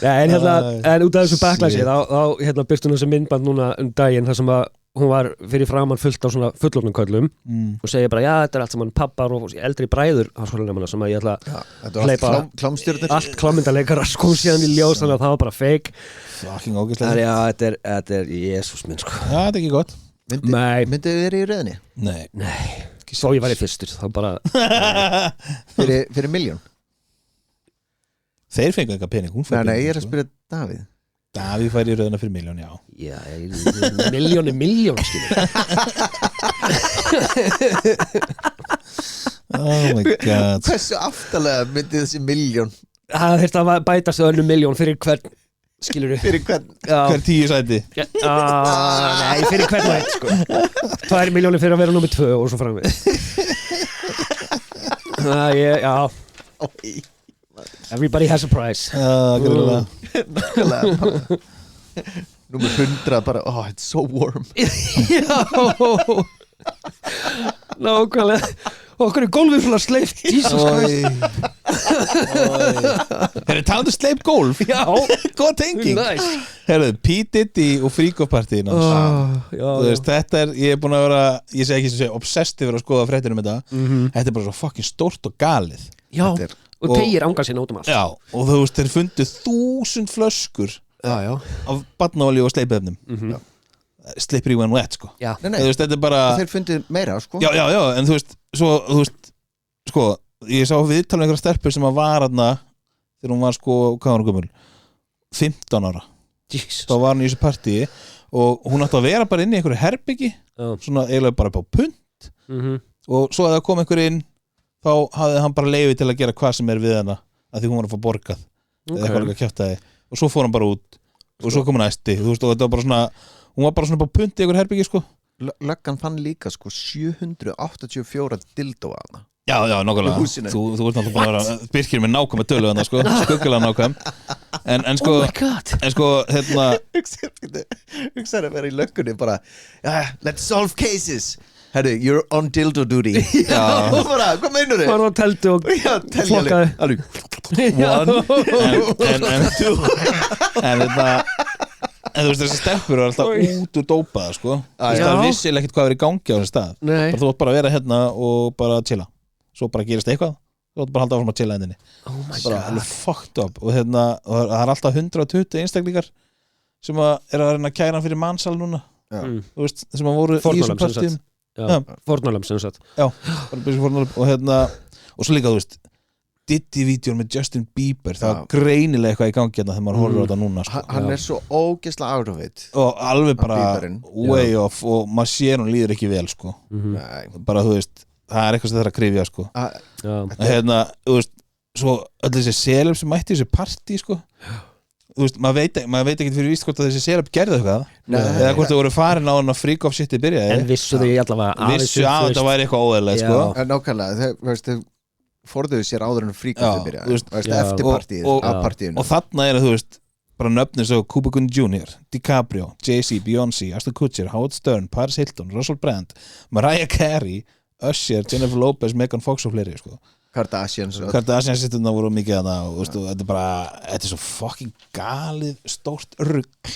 en hérna en út af þessu backlashi þá hérna byrstu hún þessi myndband núna daginn þar sem að hún var fyrir framann fullt á svona fullorðnum köllum og segja bara, já, þetta er allt saman pappar og eldri bræður háskólanemana sem að ég ætla að hleypa allt klámyndaleikara sko síðan í ljós þannig að það var bara fake fucking ógeðslega já, þetta er Jesús minn sko já, þetta er ekki gott myndið þið verið í röðinni? nei ekki Svo ég væri fyrstur, þá bara fyrir milljón. Þeir fengu eitthvað pening, hún fær Nei, ég pening, að spyrja Davíð. Davíð fær í röðuna fyrir 1.000.000, já. Já, milljón skilur Oh my god. Hversu aftalega myndi þessi milljón? Það þurfti að bætast önnum milljón fyrir hvern skilur Fyrir hvern? Hver 10 sæti? Nei, fyrir hvern og einn sko 2 milljónir fyrir að vera nummer 2 og svo framvið Já Everybody has a price Nákvæmlega. Númer 100 bara, oh, it's so warm. Já Nákvæmlega Okkur gólfið svona sleift Jesus Christ Herru, talandu sleip golf. Já Góð tenging. Nice Herru, P. Diddy og Freak-Off-partíin hans. Já, Þú veist, þetta ég er búin að vera, ég segi ekki sem segja obsessed yfir að skoða fréttir þetta. Þetta er bara svo fucking stórt og galið. Já Þetta er- Og tegir ánga sinna út um allt Já, og þú veist, þeir fundu 1000 flöskur Já af barnaolíu og sleipefnum. Slippery when wet, sko. Já Nei, Þú veist, þetta er bara... þeir fundið meira, sko. Já, en þú veist, sko, ég sá viðtalum einhverja stelpur sem að var þarna þegar hún var, sko, hvað var hún gömul? 15 ára. Jesus Þá var hún í þessu partíi og hún átti að vera bara inn í einhverju herbyggi, svona eiginlega bara upp á punt og svo að það kom einhver inn, þá hafði hann bara leyfi til að gera hvað sem er við hana, að því hún var að fá borgað eða eitthvað líka kjaftaði og svo fór hann bara út og svo kom hann næsti, þú veist, og þetta var bara svona, hún var bara svona upp á punt í einhverju herbyggi, sko. Löggan fann líka, sko, 784 dildóa hana. Já, nákvæmlega. Í húsinu. Þú ert náttúrulega búin að vera Birkir með nákvæmlega tölu þarna, sko, skuggulega nákvæm. En sko, Oh my god hérna, Hugsaðu að vera í löggunni bara, let's solve cases. Herru, you're on dildo duty. Já. Og bara, hvað meinur þið? Það var að teldu og Já, telja flokkaði. alveg. en þú veist, þessi stelpur eru alltaf út og dópaða, sko. Þú veist, það er vissilega ekkert hvað er í gangi á þessum stað. Nei Bara þú átt bara að vera hérna og bara chilla. Svo bara gerist eitthvað, þú átt bara að halda áfram að chilla endinni. Oh my Bara alveg fucked up. Og það er alltaf 120 einstaklingar sem að er að reyna að kæra hann fyrir mannsal núna. Þú veist, sem að voru í þessum partíum. Fórnalömb sem sagt Já, bara byrjum fórnalömb og og svo líka, þú veist, Diddy-vídeón með Justin Bieber, það var greinilega eitthvað í gangi hérna þegar maður horfir á þetta núna, sko. Hann er svo ógeðslega out of it. Og alveg bara Bieberinn. way off og maður sér hún líður ekki vel, sko. Nei. Bara, þú veist, það er eitthvað sem það er að krifja, sko. Já Þú veist, svo öll þessi seleb sem mætti þessi partí, sko. Þú veist, maður veit ekki fyrir víst hvort að þessi seleb gerði eitthvað eða hvort þau voru farin á hann að Freak-Off shitið byrjaði. En vissu þau allavega Vissu að þetta væri eitthvað óeðlega, sko. Nákvæmlega, þau forðuðu sér áður en Freak-Off byrjaði. Þú veist, eftir partíið, af partíinu. Og þarna er, þú veist, bara nöfnir svo Cuba Gooding Jr., DiCaprio, Jay-Z, Beyoncé, Ashton Kutcher, Howard Stern, Paris Hilton, Russell Brand, Mariah Carey, Usher, Jennifer Lopez, Megan Fox og fleiri, sko. Kardashians sitturna voru mikið þarna og þetta er bara, þetta er svo fucking galið stórt rugg.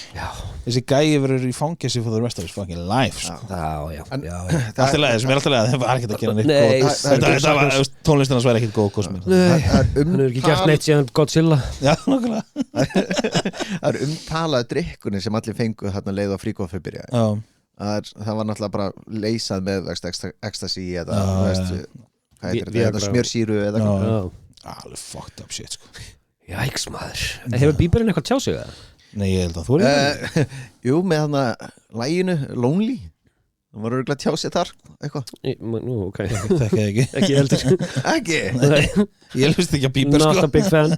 Þessi gæi verður í fangelsi for the rest of his fucking life, sko. Já Allt í lagi, sem er alltaf leið, það var ekkert að gera neitt Nei, góð. Tónlistina svo er ekkert góð kosmin. Nei, hann hefur ekki gert neitt síðan Godzilla. Já, nokkulega. Það er umtalað drikkunni sem allir fengu þarna leið á Freak-Off byrjaði. Það var náttúrulega bara leysað með ecstasy eða smjörsýru eða alveg fucked up shit, sko. Jæks maður. Hefur Bieberinn eitthvað tjá sig það? Nei, ég held að þú er Jú, með þarna læginu Lonely. Það var örugglega tjá sig þar eitthvað. Nú, ok. Þekki ekki. Ekki heldur. Ekki? Ég hlust ekki að Bieber, sko. Not a big fan.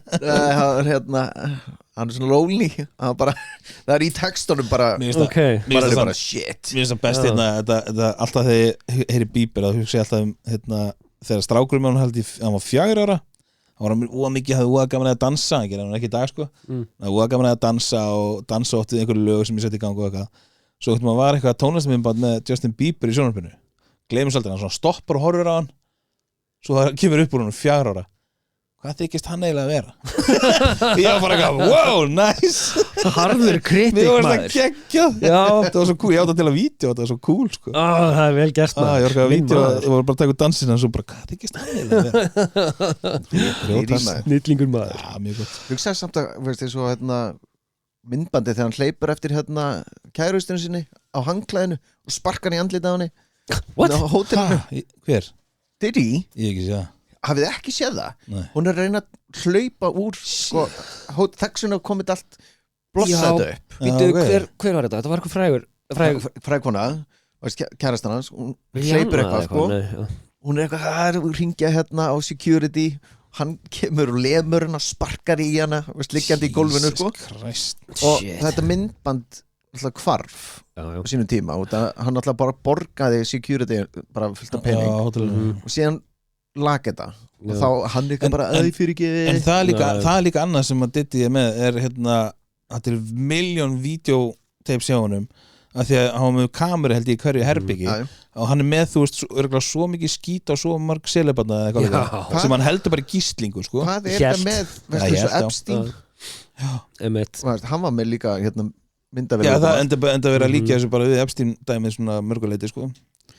Hann er svona lonely. Það er í textunum bara shit. Mér finnst það best þetta alltaf þegar ég heyri Bieber að hugsa alltaf þegar strákurinn með hann held hann var 4 ára, hann var ómikið hafði óa gaman að dansa, hann gerði hann ekki í dag, sko. Óa gaman að dansa og dansa óttið einhverju lög sem ég seti í gang og eitthvað. Svo maður var eitthvað tónlistarmyndband með Justin Bieber í sjónvarpinu, gleymur svolítið, hann svona stoppar og horfir á hann, svo það kemur upp úr hann 4 ára. Hvað þykist hann eiginlega að vera? Ég var bara eitthvað, wow, nice. Harður kritik, maður. Mér var maður. það geggjað. Það var svo cool, ég átti að til að vídeo, þetta var svo cool, sko. Það er vel gert, maður. Ég var að vídeo, það var bara að taka út dansina og svo bara, hvað þykist hann eiginlega að vera? Snillingur, maður. Já, mjög gott. Hugsaði samt að, veist þið svo, myndbandi þegar hann hleypur eftir kærustinu sinni á hangklæðinu og sparkar hann í andlitið á henni. What? Hótelinu Hver? Diddy, Ég ekki sé það hafið þið ekki séð það? Nei. Hún er að reyna að hlaupa úr sko, þessuna komið allt blossa þetta upp Býtu, ok. hver var þetta? Þetta var eitthvað frægur frækona, kærastan hans hún hleypur eitthvað sko hún er eitthvað að ringja hérna á security hann kemur og lemur hana sparkar í hana, liggjandi í gólfinu sko Christ. og þetta myndband alltaf hvarf á sínum tíma og hann alltaf bara borgaði security bara fullt af pening og síðan lag þetta og þá hann eitthvað bara öði fyrir ekki En það er líka annað sem að Diddy er með er hérna, þetta er miljón videotapes hjá honum að því að hann var með kameru held ég í hverju herbyggi og hann er með þú veist svo mikið skít á svo marg selebarna eða eitthvað sem hann heldur bara í gíslingu sko. Hvað er þetta með veistu, Epstein hann var með líka hérna, myndavél það enda verið að líka þessu bara við Epstein dæmið svona mörguleiti sko.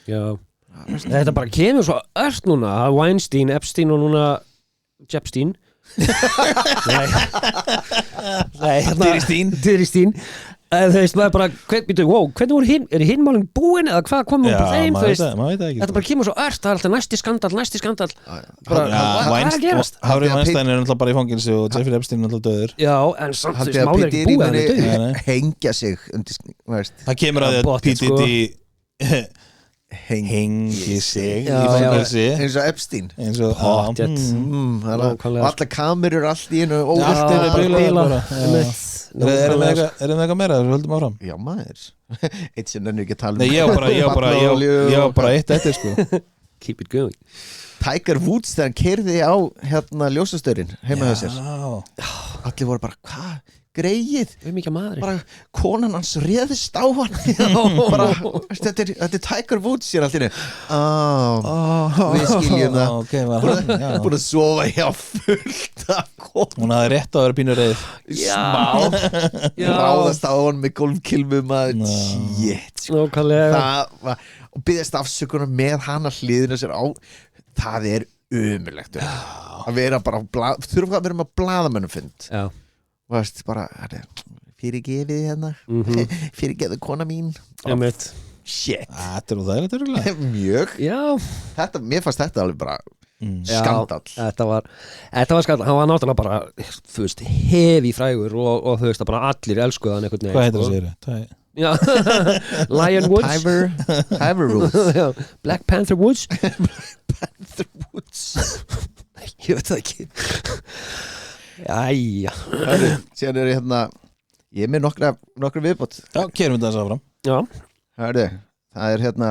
Þetta bara kemur svo öll núna Weinstein, Epstein og núna Jepstein Dyristín þú veist maður bara hvernig voru hinn málum búin eða hvað komum upp á þeim þetta bara kemur svo öll það er alltaf næsti skandal hvað er að gerast Harvey Weinstein er alltaf bara í fangilsi og Jeffrey Epstein er alltaf döður en samt þú veist málum ekki búið hann er döður hengja sig það kemur að því að PDD hengi sig í fangilsi eins og Epstein og allar kamerur allt í einu allt er bila erum við eitthvað meira þess að höldum áfram já maður eitt sem nennir ekki að tala ég var bara eitt eftir sko keep it going Tiger Woods þegar hann keyrði á hérna ljósastörin heima hjá sér allir voru bara hvað greið bara konan hans réðist á hann bara, þetta er Tiger Woods sér allir við skiljum það búin að sofa hjá fullt af konum hún hafði rétt á að vera pínur reið smá ráðast á hann með golfkilmum að og byggðast afsökunar með hana hliðina sér á það er umurlegt að vera bara þurfa að vera með blaðamönnum fund varst bara fyrirgefið hérna fyrirgefið kona mín shit þetta er það örgulega mjög mér fannst þetta alveg bara skandal þetta var skandal hann var náttúrulega bara þú veist hefi frægur og þú veist að bara allir elskuða hann einhvern veginn hvað heitir það sér? Lion Woods Tiger Woods Black Panther Woods Panther Woods ég veit það ekki Æja síðan er hérna ég er með nokkra viðbót kerum við það áfram það er hérna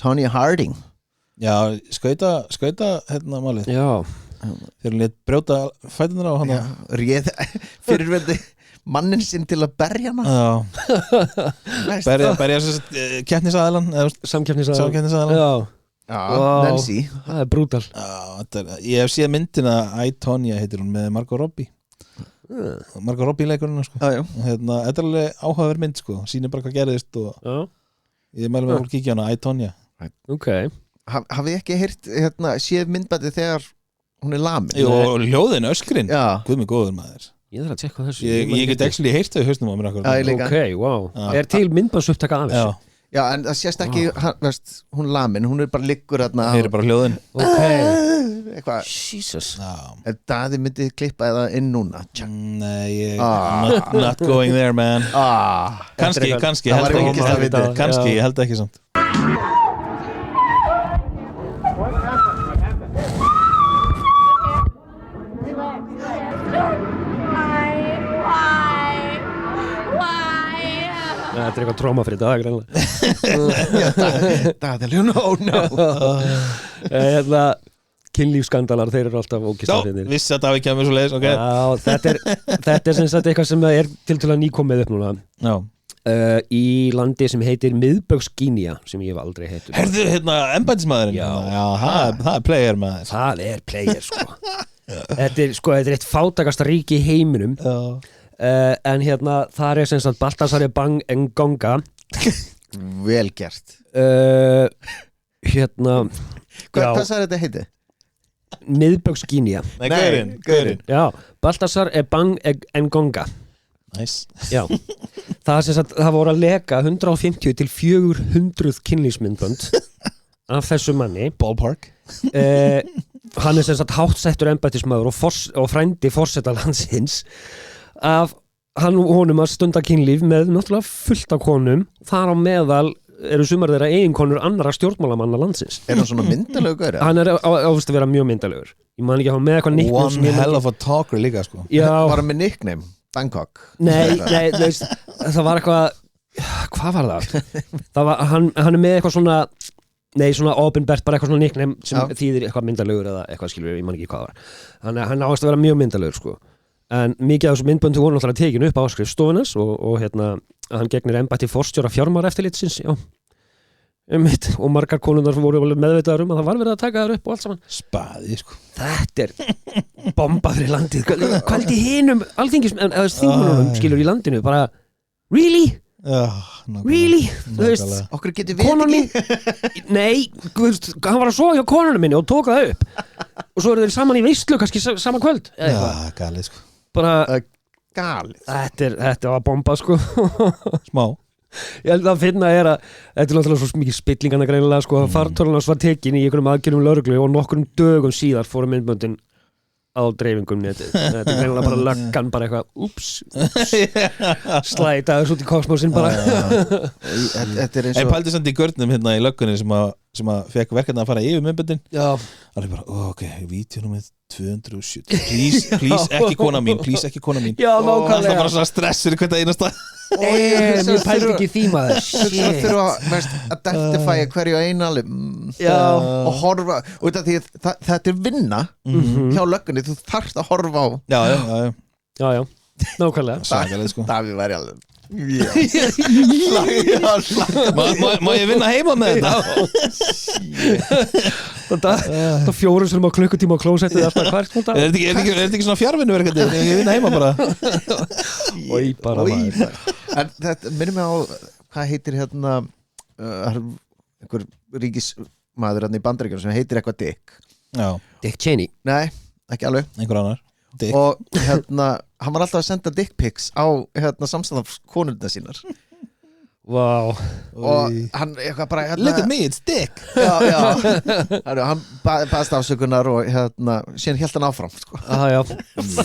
Tonya Harding skauta hérna málið þegar hann lét brjóta fætunar á hann réð fyrirverði mannin sinn til að berja hana berja keppnisaðalan samkeppnisaðalan Nancy það er brútal ég hef séð myndina I, Tonya heitir hún með Margot Robbie Margot Robbie leikurinn sko. Þetta er alveg áhugaverð mynd sko. Sýnir bara hvað gerðist og ég mælum að fólk kíkja hana I, Tonya hafið ekki heyrt séð myndbæti þegar hún er lamin og hljóðin öskrin guð mig góður maður ég þarf að tjekka þessu ég get ekki heyrt þau hausnum á mér er til myndbandsupptaka af þessu já, en það sést ekki hún lamin, hún er bara liggur þarna það er bara hljóðin eitthvað Jesus Daði myndi klippa eða inn núna nei, not going there man kannski, ég held ekki samt þetta er eitthvað tróma fyrir dag kynlífskandalar þeir eru alltaf ókistarfinir vissi að Davíð kemur svo leiðis þetta er sem sagt eitthvað sem er tiltölulega nýkomið upp núna í landi sem heitir Miðbaugs-Gínea sem ég hef aldrei heitur herðu hérna embættismæðurinn það er player maður það er player þetta er eitt fátækasta ríki í heiminum en hérna þar er sem sagt Baltasar Bang Ngonga vel gert hérna hvað sagði þetta heiti? Miðbaugs-Gínea Gaurin Baltasar Bang Ngonga nice. það voru að leka 150 til 400 kynlífsmyndbönd af þessum manni Ballpark hann sem sagt háttsettur embættismaður og frændi forseta landsins af honum að stunda kynlíf með náttúrulega fullt af konum þar á meðal eru sumar þeirra eiginkonur annara stjórnmálamanna landsins Er hann svona myndalegur? hann er ávist að vera mjög myndalegur ég man ekki að hafa með eitthvað nickname sem One ég hell of a talker líka sko já, Var hann með nickname? Bangkok? nei, það var eitthvað hvað var það var, hann er með eitthvað svona svona opinbert, bara eitthvað svona nickname sem þýðir eitthvað myndalegur eða eitthvað skilur ég man ekki hvað það var hann ávist að vera mjög myndalegur sko en mikið af þessu myndböndu voru náttúrulega tekinu upp á skrifstofunas og hann gegnir embætti forstjóra fjármálaeftirlitsins og margar konundar voru meðvitaðar að það var verið að taka þær upp og allt saman Spaði sko þetta er bomba fyrir landið hvað í hinum alþingisþingmönnunum skilur í landinu bara really? Really? Þú veist Okkur getur við ekki nei, hann var að sofa hjá konunum minni og tók það upp og svo eru þeir saman í veislu kannski sama kvöld Já, galið sko bara galið þetta var bomba sko Smá ég held að finna að þetta er náttúrulega svo mikið spillingana greinilega sko fartölunars var tekin í einhverjum aðgerðum lögreglu og nokkrum dögum síðar fóru myndböndin á dreifingum netið þetta er greinilega bara löggan bara eitthvað ups slætaður út í kosmosin bara Þetta er eins Ég og pældi samt í görnum hérna í löggunni sem að fekk verkefni að fara yfir myndböndin já Það er bara, ok, vídeónum með 270 Please ekki kona mín já, Það er nákvæmlega bara svona stressur í hvert einasta ég pældi ekki því maður Svo þurfa að identify hverju einalum og horfa út af því þetta er vinna hjá löggunni, þú þarft að horfa á Já, nákvæmlega sagalega sko Davíð væri alveg Má ég vinna heima með þetta? það fjórum sem á klukkutíma á klósettið alltaf hvert múta Er þetta ekki svona fjárvinnuverkandi? Ég vinna heima bara En þetta minnum mig á hvað heitir hérna einhver ríkismaður hérna í Bandaríkjunum sem heitir eitthvað Dick Já, Dick Cheney Nei, ekki alveg einhver annar Dick. Og hérna, hann var alltaf að senda dick pics á hérna samstæðarkonurna sínar wow. og hann eitthvað bara hérna, Look at me, it's Dick já. Hann baðst afsökunar og hérna, síðan hélt hann áfram sko. já,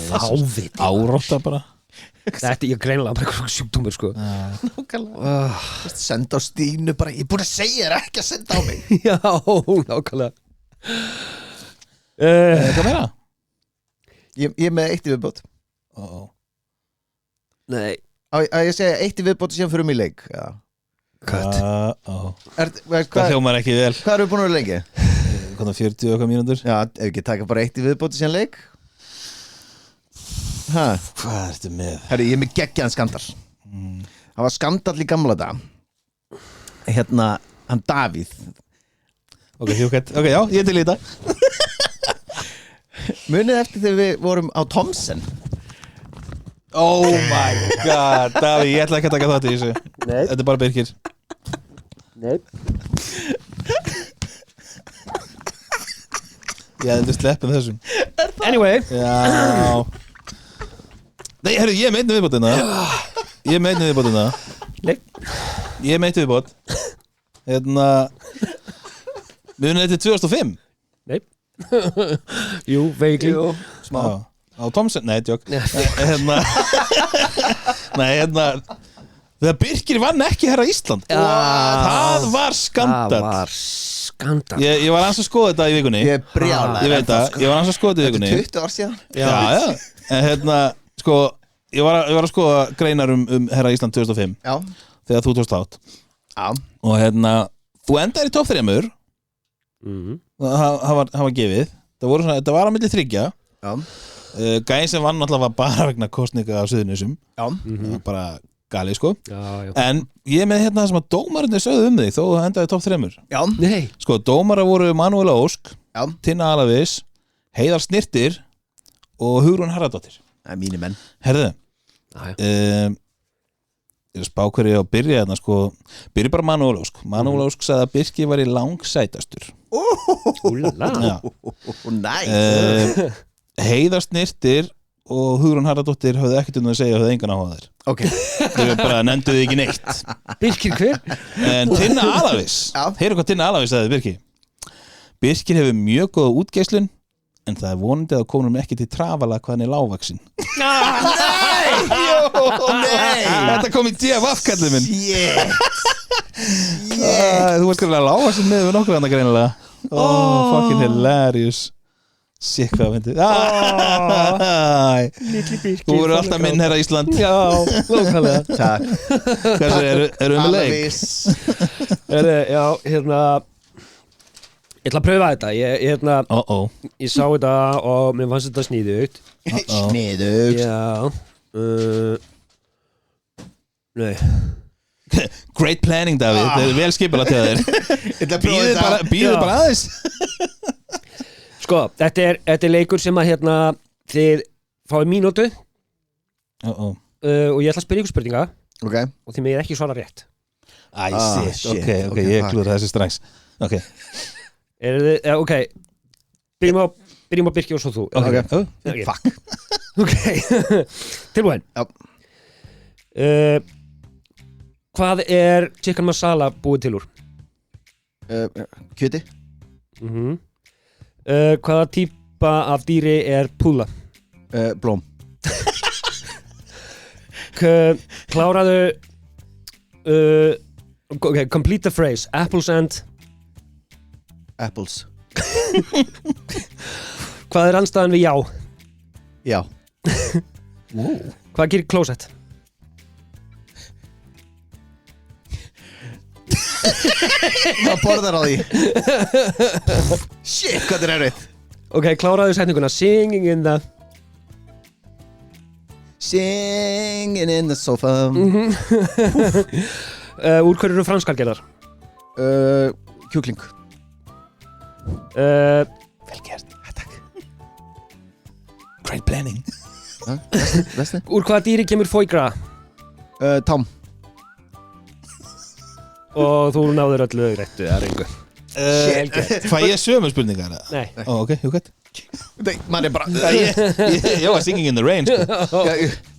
fáviti Árótta bara þetta er greinilega bara eitthvað sjúkdómur sko Senda á Stínu bara, ég er búin að segja þér ekki að senda á mig já, nákvæmlega Hvað meira? Ég er með eitt í viðbót nei að ég segja eitt í viðbót sem fyrir mig í leik cut Það hljómar ekki vel Hvað erum við búin að vera lengi? Hvað 40 og eitthvað mínútur Já, ef ekki taka bara eitt í viðbót sem leik Hvað ertu með? Herri, ég er með geggjaðan skandal Það var skandal í gamla dag Hérna, hann Davíð Ok, já, ég er til í þetta Munið eftir þegar við vorum á Thomsen Oh my god Daví, ég ætla ekki að taka þátt í þessu Nei. Þetta er bara Birkir nei Ég hefði sleppið þessum anyway Já Nei, herru, ég meitni viðbótina nei Ég meitni viðbót Hérna Munið þetta 2005 nei jú, veikli Smá Á Thomsen, nei, tjók Hérna Nei, hérna Þegar Birkir vann ekki herra Ísland Það var skandal Ég var aðeins að skoða þetta í vikunni Ég er brjálaður. Ég veit það, ég var aðeins að skoða þetta í vikunni 20 ár síðan Já, en hérna Sko, ég var að skoða greinar herra Ísland 2005 Já, Þegar þú tókst þátt já, Og hérna, þú endar í topp 3 Það var gefið Þetta var á milli 3 já, Gæinn sem vann alltaf var bara vegna kostninga á Suðurnesjum já. Það var bara galið sko já En ég er með hérna sem að dómarinn sögðu þig þó það endaði topp 3 Já, nei Sko, dómara voru Manuela Ósk já, Tinna Alavis, Heiðar Snirtir og Hugrún Harðardóttir það er mínir menn Herðu já Ég er að spá hverju ég á að byrja hérna sko Byrja bara Manuela Ósk Manuela Ósk sagði að Birkir var í langsætastur úlala Já. Næs Heiðar Snirtir og Hugrún Harðardóttir höfðu ekkert að segja og höfðu engan áhuga þær Ok, Þau bara nefnduðu ekki neitt Birkir hver? En Tinna Alavis Já. Heyrðu hvað Tinna Alavis sagði Birkir Birkir hefur mjög góða útgeislun en það vonandi að konum ekki til trafala hvað hann lágvaxinn. Nei Þetta kom í DFF kallið minn. Shit Þú varst greinlega lágvaxinn með við nokkur annað greinilega. Fucking hilarious. Sikk hvað myndi. Litli Birkir. Þú eru alltaf minn herra Ísland. Já, lókalega. Takk Hversu eru með leik? Já, ég ætla að pröfa þetta. Ég sá þetta og mér fannst þetta sníðugt. Sniðugt Já. Nei. Great planning, David. Það er vel skipulagt hjá þér. Býðu bara aðeins. Sko, þetta er leikur sem að þið fáið mínútu og ég ætla að spyrja ykkur spurninga Ok og þið megið ekki svara rétt. Shit. Ok, ég klúður þessi strax. Ok. Ok. Byrjum á Birki og svo þú. Ok. Fuck. Ok. Tilbúin. Já. Hvað er chicken masala búið til úr? Kjöti Hvaða típa af dýri er púla? Blóm Kláraðu complete the phrase. Apples and Apples Hvað er andstæðan við já? Já Hvað gerir klósett? Hvað borðar á því? Shit, hvað er erfitt? Ok, kláraðu setninguna. Singing in the Singing in the sofa Úr hverju eru franskar gerðar? Kjúkling Vel gert. Takk. Great planning. Vesti? Úr hvaða dýri kemur foie gras? Tám Og þú náður öllu réttu, það er engu. Fæ ég sömu spurningar? Nei. Ok, hugað. Man er bara Ég var singing in the rain, sko.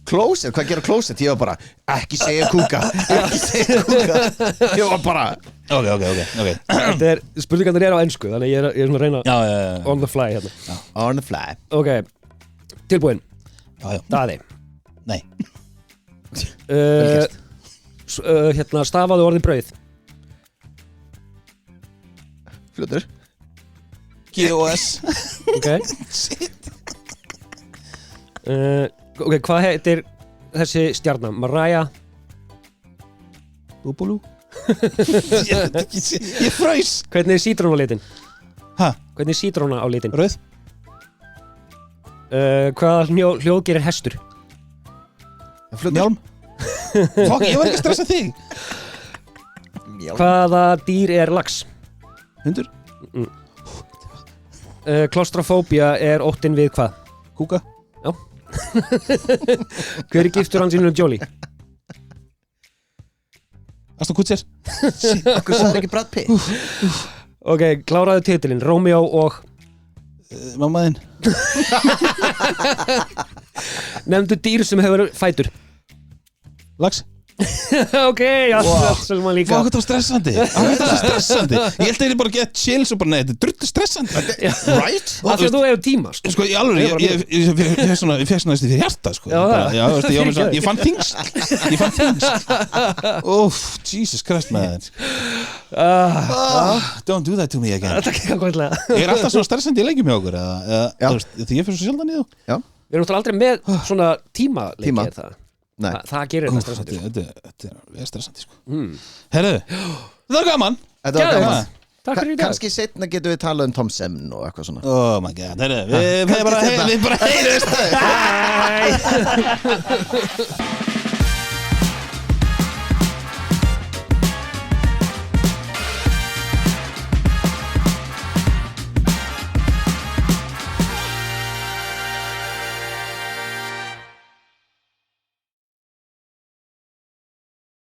Closet, hvað gera closet? Ég var bara, ekki segja kúka Ekki segja kúka Ég var bara Ok. Spurningarnir eru á ensku, þannig ég er svona að reyna Já. on the fly hérna. On the fly Ok, tilbúin. Já. Daði. Nei. Stafaðu orðið brauð. Fljótur G.O.S. Ok. Ok, hvað heitir þessi stjarnan? Mariah Búbúlú. Ég fröys. Hvernig er sítróna á litin? Ha? Hvernig er sítróna á litin? Rauð. Hvaða hljóð gerir hestur? Mjálm. Fokk, ég var ekki að stressa þig. Hvaða dýr er lax? Hundur. Klaustrofóbía er óttinn við hvað? Kúka. Já. Hver er giftur Angelina Jolie? Aston Kutcher. Akkur sagði ekki Brad Pitt Ok, kláraðu titilinn. Romeo og Mamma þinn. nefndu dýr sem hefur fætur. Lax. Ok, allt sem maður líka. Fokk, þetta var stressandi. Þetta var stressandi. Ég held að ég bara get chills og bara nei, þetta er drullu stressandi. Right? Af því að þú hefur tíma, sko. Sko, í alveg, ég fekk svona næstu því hjarta, sko. Já, ég fann things. Óf, Jesus Christ, maður. Don't do that to me again. Þetta er ekki hvað. Ég er alltaf svona stressandi í leikjum hjá okkur, eða, því ég fyrir svo sjaldan í þú. Já Við erum náttúrulega aldrei með svona tímaleiki, Tíma. er það? Nei Það gerir þetta stressandi. Þetta er stressandi, sko. Herðu, það var gaman. Þetta var Geðveikt. gaman Takk fyrir í dag. Kannski setna getum við talað um Tom Semen og eitthvað svona Oh my god, herðu, við bara heyrðist. Bye.